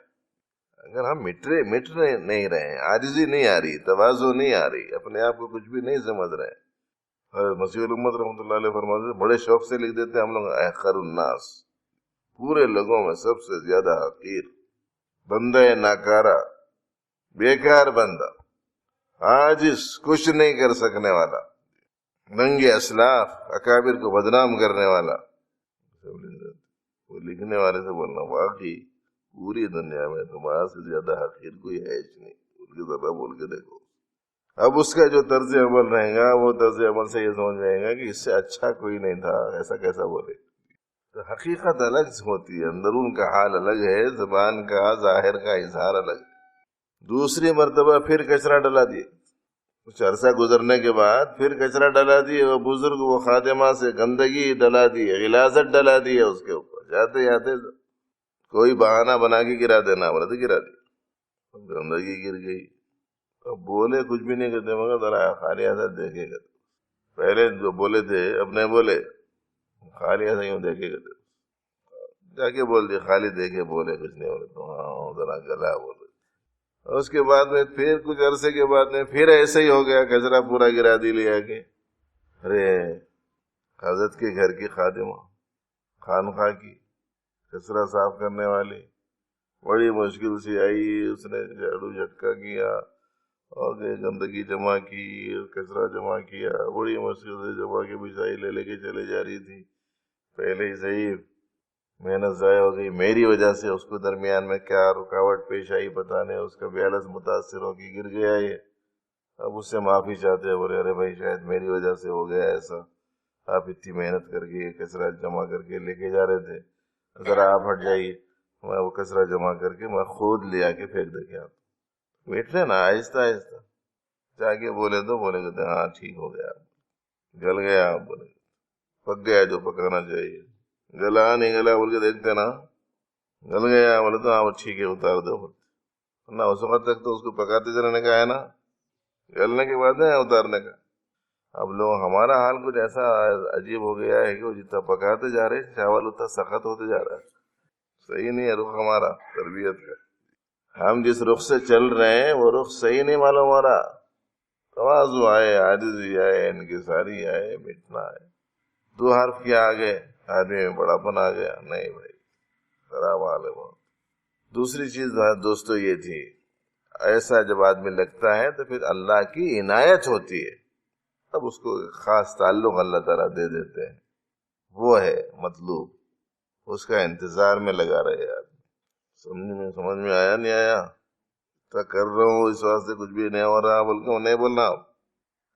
اگر ہم مٹ نہیں رہے ہیں، عاجزی نہیں آ رہی، تواضع نہیں آ رہی، اپنے آپ کو کچھ بھی نہیں سمجھ رہے ہیں، مسیح الامت رحمۃ اللہ علیہ فرماتے بڑے شوق سے لکھ دیتے ہم لوگ احقر الناس، پورے لوگوں میں سب سے زیادہ حقیر، بندہ ناکارہ، بیکار بندہ، عاجز، کچھ نہیں کر سکنے والا، ننگے اسلاف، اکابر کو بدنام کرنے والا، وہ لکھنے والے سے بولنا واقعی پوری دنیا میں تمہارا سے زیادہ حقیر کوئی ہے نہیں، ان کی ذرا بول کے دیکھو، اب اس کا جو طرز عمل رہے گا وہ طرز عمل سے یہ سمجھ جائے گا کہ اس سے اچھا کوئی نہیں تھا، ایسا کیسا بولے، تو حقیقت الگ ہوتی ہے، اندرون کا حال الگ ہے، زبان کا ظاہر کا اظہار الگ ہے، دوسری مرتبہ پھر کچرا ڈلا دیے، کچھ عرصہ گزرنے کے بعد پھر کچرا ڈلا دیے، وہ بزرگ وہ خادمہ سے گندگی ڈلا دی، غلاظت ڈلا دی ہے اس کے اوپر، جاتے جاتے کوئی بہانہ بنا کے گرا دینا، بولے تو گرا دی، گندگی گر گئی، اب بولے کچھ بھی نہیں کرتے، مگر ذرا خالی حضرت دیکھے گا، پہلے جو بولے تھے اب نہیں بولے، خالی ایسا یوں دیکھے گا، جا کے بول دیا خالی دیکھے بولے کچھ نہیں بولے تو ہاں ذرا گلا بولے، اور اس کے بعد میں پھر کچھ عرصے کے بعد میں پھر ایسے ہی ہو گیا، کچرا پورا گرا دی لیا کے، ارے حضرت کے گھر کی خادمہ، خانقاہ کی کچرا صاف کرنے والی، بڑی مشکل سے آئی، اس نے جھاڑو جھٹکا کیا اور گندگی جمع کی، کچرا جمع کیا، بڑی مشکل سے جمع کے بچھائی لے کے چلے جا رہی تھی، پہلے ہی صحیح محنت ضائع ہو گئی میری وجہ سے، اس کو درمیان میں کیا رکاوٹ پیش آئی پتہ نہیں، اس کا بیلنس متاثر ہو کے گر گیا یہ، اب اس سے معافی چاہتے ہیں، بولے ارے بھائی شاید میری وجہ سے ہو گیا ایسا، آپ اتنی محنت کر کے کچرا جمع کر کے لے کے جا رہے تھے، ذرا آپ ہٹ جائیے، میں وہ کچرا جمع کر کے میں خود لے آ کے پھینک دے کے آتا. بیٹھ لینا آہستہ آہستہ. جا کے بولے تو بولے کہتے ہاں ٹھیک ہو گیا, گل گیا, بولے پک گیا جو پکانا چاہیے, گلا نہیں گلا بول کے دیکھتے نا, گل گیا بولے تو ہاں ٹھیک ہے اتار دو. نہ اس وقت تک تو اس کو پکاتے جانے کا ہے نا, گلنے کے بعد ہے اتارنے کا. اب لوگ ہمارا حال کچھ ایسا عجیب ہو گیا ہے کہ وہ جتنا پکاتے جا رہے ہیں چاول اتنا سخت ہوتے جا رہا ہے. صحیح نہیں ہے رخ ہمارا تربیت کا. ہم جس رخ سے چل رہے ہیں وہ رخ صحیح نہیں معلوم ہو رہا. تواضع آئے, عاجزی آئے, انکساری آئے, مٹنا آئے. 2 حرف کیا آگے آدمی میں بڑا پن آ گیا. نہیں بھائی خراب حال ہے بہت. دوسری چیز دوستو یہ تھی, ایسا جب آدمی لگتا ہے تو پھر اللہ کی عنایت ہوتی ہے, اب اس کو خاص تعلق اللہ تعالیٰ دے دیتے ہیں. وہ ہے مطلوب, اس کا انتظار میں لگا رہے آدمی. سمجھ میں آیا نہیں آیا, تو کر رہا ہوں اس واسطے کچھ بھی نہیں ہو رہا بول کے نہیں بولنا,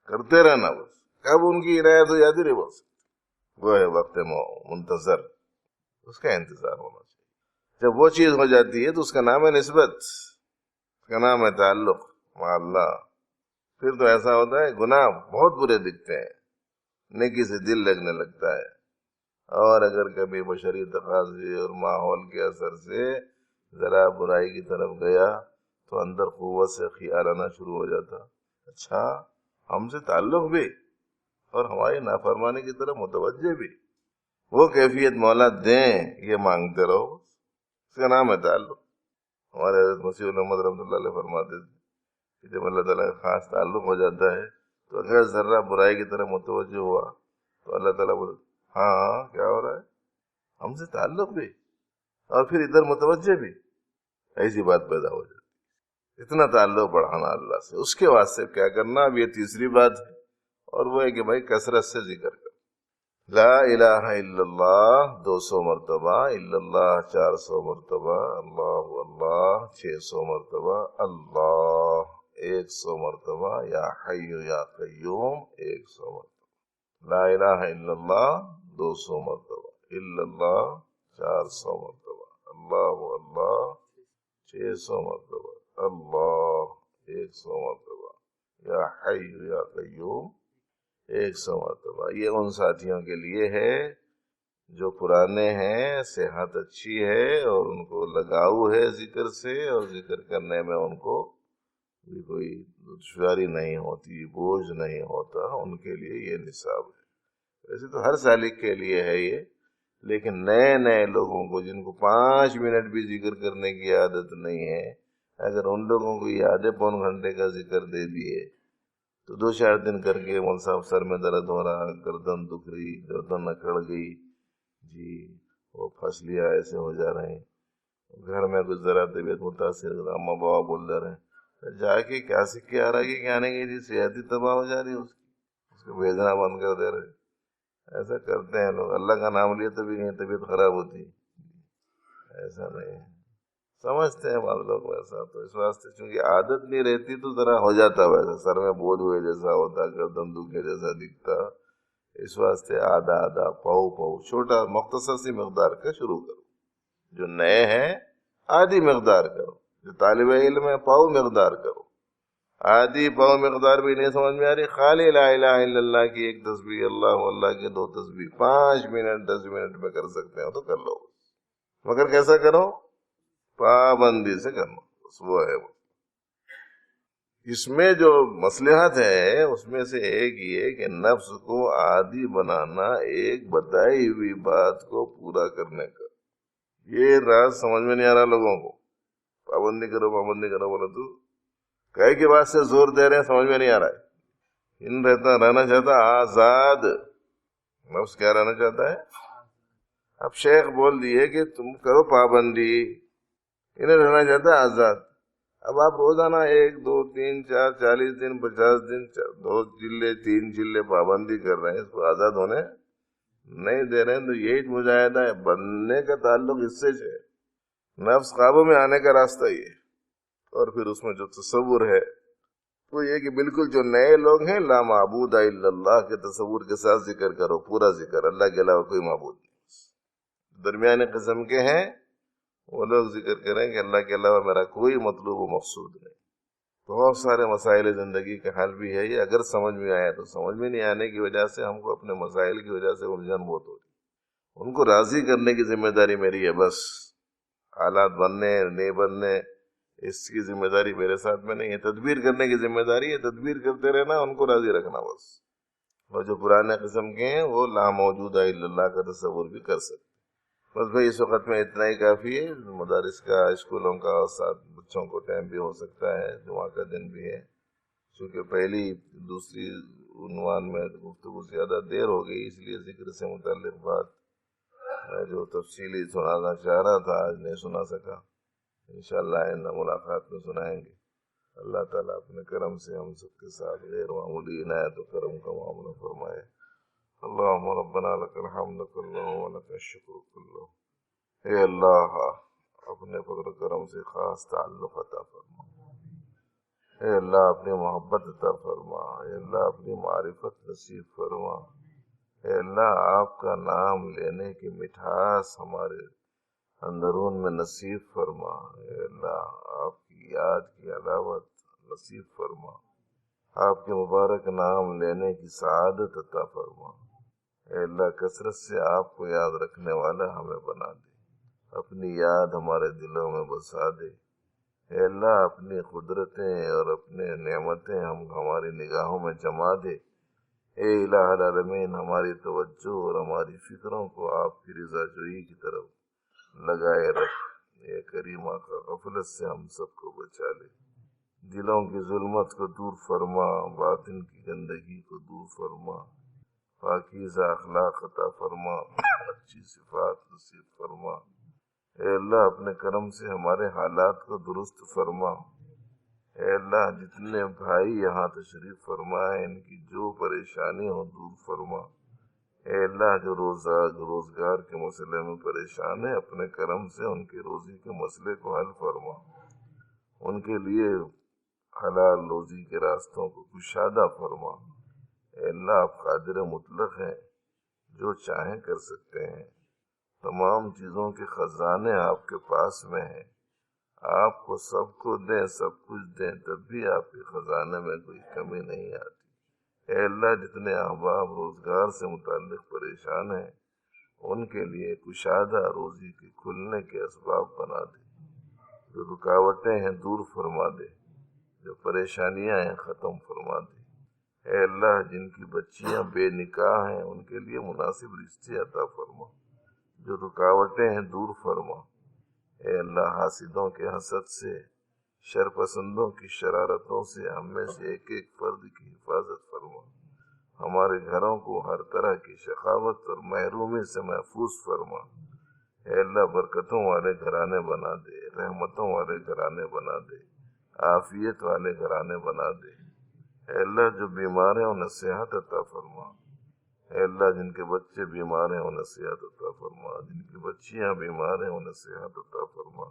کرتے رہنا بس. کب ان کی عنایت ہو جاتی رہے بس, وہ ہے وقت منتظر, اس کا انتظار ہونا چاہیے. جب وہ چیز ہو جاتی ہے تو اس کا نام ہے نسبت, اس کا نام ہے تعلق مع اللہ. پھر تو ایسا ہوتا ہے گناہ بہت برے دکھتے ہیں, نیکی سے دل لگنے لگتا ہے. اور اگر کبھی بشری تقاضے اور ماحول کے اثر سے ذرا برائی کی طرف گیا تو اندر قوت سے خیال آنا شروع ہو جاتا, اچھا ہم سے تعلق بھی اور ہماری نافرمانی کی طرف متوجہ بھی. وہ کیفیت مولا دیں یہ مانگتے رہو, اس کا نام ہے تعلق. ہمارے حضرت مسیح محمد رحمۃ اللہ علیہ فرماتے تھے کہ جب اللہ تعالیٰ کا خاص تعلق ہو جاتا ہے تو اگر ذرہ برائی کی طرف متوجہ ہوا تو اللہ تعالیٰ بولے ہاں کیا ہو رہا ہے, ہم سے تعلق بھی اور پھر ادھر متوجہ بھی. ایسی بات پیدا ہو جاتی. اتنا تعلق بڑھانا اللہ سے, اس کے واسطے کیا کرنا. اب یہ تیسری بات ہے, اور وہ ہے کہ بھائی کثرت سے ذکر کر. لا الہ الا اللہ 200 مرتبہ, الا اللہ 400 مرتبہ, اللہ اللہ 600 مرتبہ, اللہ 100 مرتبہ, یا حی یا قیوم 100 مرتبہ. لا الہ الا اللہ 200 مرتبہ, الا اللہ 400 مرتبہ, اللہ اللہ 600 مرتبہ, اللہ 100 مرتبہ, یا حی یا قیوم 100 مرتبہ. یہ ان ساتھیوں کے لیے ہے جو پرانے ہیں, صحت اچھی ہے اور ان کو لگاؤ ہے ذکر سے, اور ذکر کرنے میں ان کو بھی کوئی دشواری نہیں ہوتی, بوجھ نہیں ہوتا. ان کے لیے یہ نصاب ہے. ویسے تو ہر سالک کے لیے ہے یہ, لیکن نئے نئے لوگوں کو جن کو 5 منٹ بھی ذکر کرنے کی عادت نہیں ہے, اگر ان لوگوں کو یہ آدھے پون گھنٹے کا ذکر دے دیے تو 2-4 دن کر کے مول صاحب سر میں درد ہو رہا, گردن دکھ رہی, گردن اکڑ گئی, جی وہ پھسلیا ایسے ہو جا رہے ہیں, گھر میں کچھ ذرا طبیعت متاثر, اماں بابا بول رہے ہیں, جا کے کیا سیکھ کے آ رہا ہے کہ آنے کی جی صحت ہی تباہ ہو جا رہی ہے, اس کو بھیجنا بند کر دے رہے. ایسا کرتے ہیں لوگ, اللہ کا نام لیے تبھی نہیں طبیعت خراب ہوتی, ایسا نہیں ہے. سمجھتے ہیں بعض لوگ ویسا, تو اس واسطے چونکہ عادت نہیں رہتی تو ذرا ہو جاتا ویسا, سر میں بوجھ ہوئے جیسا ہوتا, گردن دکھے جیسا دکھتا. اس واسطے آدھا آدھا پاؤ پاؤ چھوٹا مختصر سی مقدار کا شروع کرو. جو نئے ہیں آدھی مقدار کرو, جو طالب علم ہے پاؤ مقدار کرو. آدھی پاؤ مقدار بھی نہیں سمجھ میں آ رہی, خالی لا الہ الا اللہ کی 1 تسبیح, اللہ اللہ کی 2 تسبیح 5 منٹ 10 منٹ میں کر سکتے ہو تو کر لو, مگر کیسا کرو, پابندی سے کرنا. وہ ہے وہ. اس میں جو مصلحت ہے اس میں سے ایک یہ کہ نفس کو عادی بنانا ایک بتائی ہوئی بات کو پورا کرنے کا. یہ راز سمجھ میں نہیں آ رہا لوگوں کو, پابندی کرو پابندی کرو بولے تو کہے کی بات سے زور دے رہے ہیں, سمجھ میں نہیں آ رہا ہے. رہنا چاہتا آزاد. نفس کیا رہنا چاہتا ہے؟ اب شیخ بول دیے کہ تم کرو پابندی, انہیں رہنا چاہتا ہے آزاد. اب آپ روزانہ 1 2 3 4 40 دن 50 دن 2 جلے 3 جلے پابندی کر رہے ہیں, اس کو آزاد ہونے نہیں دے رہے ہیں. تو یہی مجاہدہ ہے, بننے کا تعلق اس سے ہے, نفس قابو میں آنے کا راستہ یہ. اور پھر اس میں جو تصور ہے وہ یہ کہ بالکل جو نئے لوگ ہیں لا معبود الا اللہ کے تصور کے ساتھ ذکر کرو, پورا ذکر, اللہ کے علاوہ کوئی معبود نہیں. درمیانے قسم کے ہیں وہ لوگ ذکر کریں کہ اللہ کے علاوہ میرا کوئی مطلوب و مقصود نہیں. بہت سارے مسائل زندگی کا حل بھی ہے یہ، اگر سمجھ میں آیا تو. سمجھ میں نہیں آنے کی وجہ سے ہم کو اپنے مسائل کی وجہ سے الجھن بہت ہوتی. ان کو راضی کرنے کی ذمہ داری میری ہے بس. حالات بننے نہیں بننے اس کی ذمہ داری میرے ساتھ میں نہیں ہے. تدبیر کرنے کی ذمہ داری ہے، تدبیر کرتے رہنا، ان کو راضی رکھنا بس. اور جو پرانے قسم کے ہیں وہ لا موجودہ الا اللہ کا تصور بھی کر سکتے. بس بھائی اس وقت میں اتنا ہی کافی ہے. مدارس کا، اسکولوں کا، اور ساتھ بچوں کو ٹائم بھی ہو سکتا ہے، جمعہ کا دن بھی ہے. چونکہ پہلی دوسری عنوان میں گفتگو زیادہ دیر ہو گئی، اس لیے ذکر سے متعلق بات میں جو تفصیلی سنانا چاہ رہا تھا آج نہیں سنا سکا. انشاءاللہ آئندہ ملاقات میں سنائیں گے. اللہ تعالیٰ اپنے کرم سے ہم سب کے ساتھ غیر معمولی عنایت و کرم کا معاملہ فرمائے. اللہم ربنا لک الحمد کلہ و لک الشکر کلہ. اے اللہ اپنے فضل و کرم سے خاص تعلق عطا فرما. اے اللہ اپنی محبت عطا فرما. اے اللہ اپنی معرفت نصیب فرما. اے اللہ آپ کا نام لینے کی مٹھاس ہمارے اندرون میں نصیب فرما. اے اللہ آپ کی یاد کی علاوت نصیب فرما. آپ کے مبارک نام لینے کی سعادت عطا فرما. اے اللہ کثرت سے آپ کو یاد رکھنے والا ہمیں بنا دے. اپنی یاد ہمارے دلوں میں بسا دے. اے اللہ اپنی قدرتیں اور اپنے نعمتیں ہماری نگاہوں میں جما دے. اے الہ العالمین ہماری توجہ اور ہماری فکروں کو آپ کی رضا جوئی کی طرف لگائے رکھ. اے کریم آقا غفلت سے ہم سب کو بچا لے. دلوں کی ظلمت کو دور فرما. باطن کی گندگی کو دور فرما. پاکیزہ اخلاق عطا فرما. اچھی صفات نصیب فرما. اے اللہ اپنے کرم سے ہمارے حالات کو درست فرما. اے اللہ جتنے بھائی یہاں تشریف فرمائے ان کی جو پریشانی ہو دور فرما. اے اللہ جو روزگار کے مسئلے میں پریشان ہے اپنے کرم سے ان کی روزی کے مسئلے کو حل فرما. ان کے لیے حلال روزی کے راستوں کو کشادہ فرما. اے اللہ آپ قادر مطلق ہیں، جو چاہیں کر سکتے ہیں. تمام چیزوں کے خزانے آپ کے پاس میں ہیں. آپ کو سب کو دیں، سب کچھ دیں، تب بھی آپ کے خزانے میں کوئی کمی نہیں آتی. اے اللہ جتنے احباب روزگار سے متعلق پریشان ہیں ان کے لیے کشادہ روزی کے کھلنے کے اسباب بنا دے. جو رکاوٹیں ہیں دور فرما دے. جو پریشانیاں ہیں ختم فرما دے. اے اللہ جن کی بچیاں بے نکاح ہیں ان کے لیے مناسب رشتے عطا فرما. جو رکاوٹیں ہیں دور فرما. اے اللہ حاسدوں کے حسد سے، شر پسندوں کی شرارتوں سے ہم میں سے ایک ایک فرد کی حفاظت فرما. ہمارے گھروں کو ہر طرح کی شقاوت اور محرومی سے محفوظ فرما. اے اللہ برکتوں والے گھرانے بنا دے. رحمتوں والے گھرانے بنا دے. عافیت والے گھرانے بنا دے. اے اللہ جو بیمار ہیں انہیں صحت عطا فرما. اے اللہ جن کے بچے بیمار ہیں انہیں صحت عطا فرما. جن کی بچیاں بیمار ہیں انہیں صحت عطا فرما.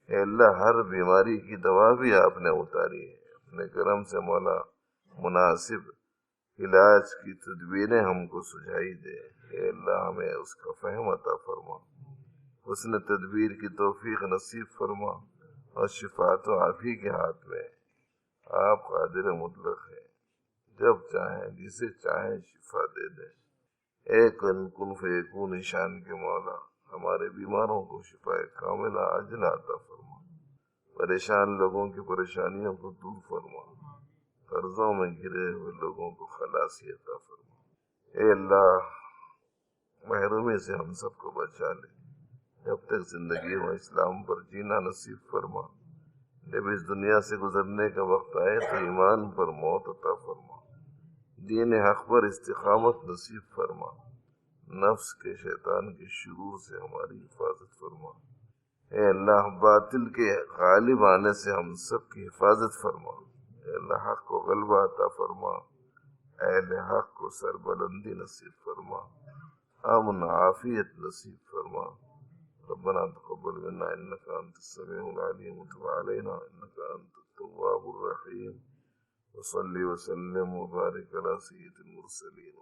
اے اللہ ہر بیماری کی دوا بھی آپ نے اتاری ہے. اپنے کرم سے مولا مناسب علاج کی تدبیریں ہم کو سجائی دے. اے اللہ ہمیں اس کا فہم عطا فرما. حسن تدبیر کی توفیق نصیب فرما. اور شفاعت و عافی کے ہاتھ میں آپ قادر مطلق ہیں. جب چاہیں جسے چاہیں شفا دے دیں. اے کن فیکون شان کے مولا ہمارے بیماروں کو شفا کاملہ عاجلہ عطا فرما. پریشان لوگوں کی پریشانیوں کو دور فرما. قرضوں میں گرے ہوئے لوگوں کو خلاصی عطا فرما. اے اللہ محرومی سے ہم سب کو بچا لے. جب تک زندگی ہو اسلام پر جینا نصیب فرما. جب اس دنیا سے گزرنے کا وقت آئے تو ایمان پر موت عطا فرما. دین حق پر استقامت نصیب فرما. نفس کے شیطان کے شرور سے ہماری حفاظت فرما. اے اللہ باطل کے غالب آنے سے ہم سب کی حفاظت فرما. اے اللہ حق کو غلبہ عطا فرما. اہل حق کو سربلندی نصیب فرما. امن عافیت نصیب فرما. ربنا تقبل منا انك انت السميع العليم وتب علينا انك انت التواب الرحيم. وصلي وسلم وبارك على سيد المرسلين.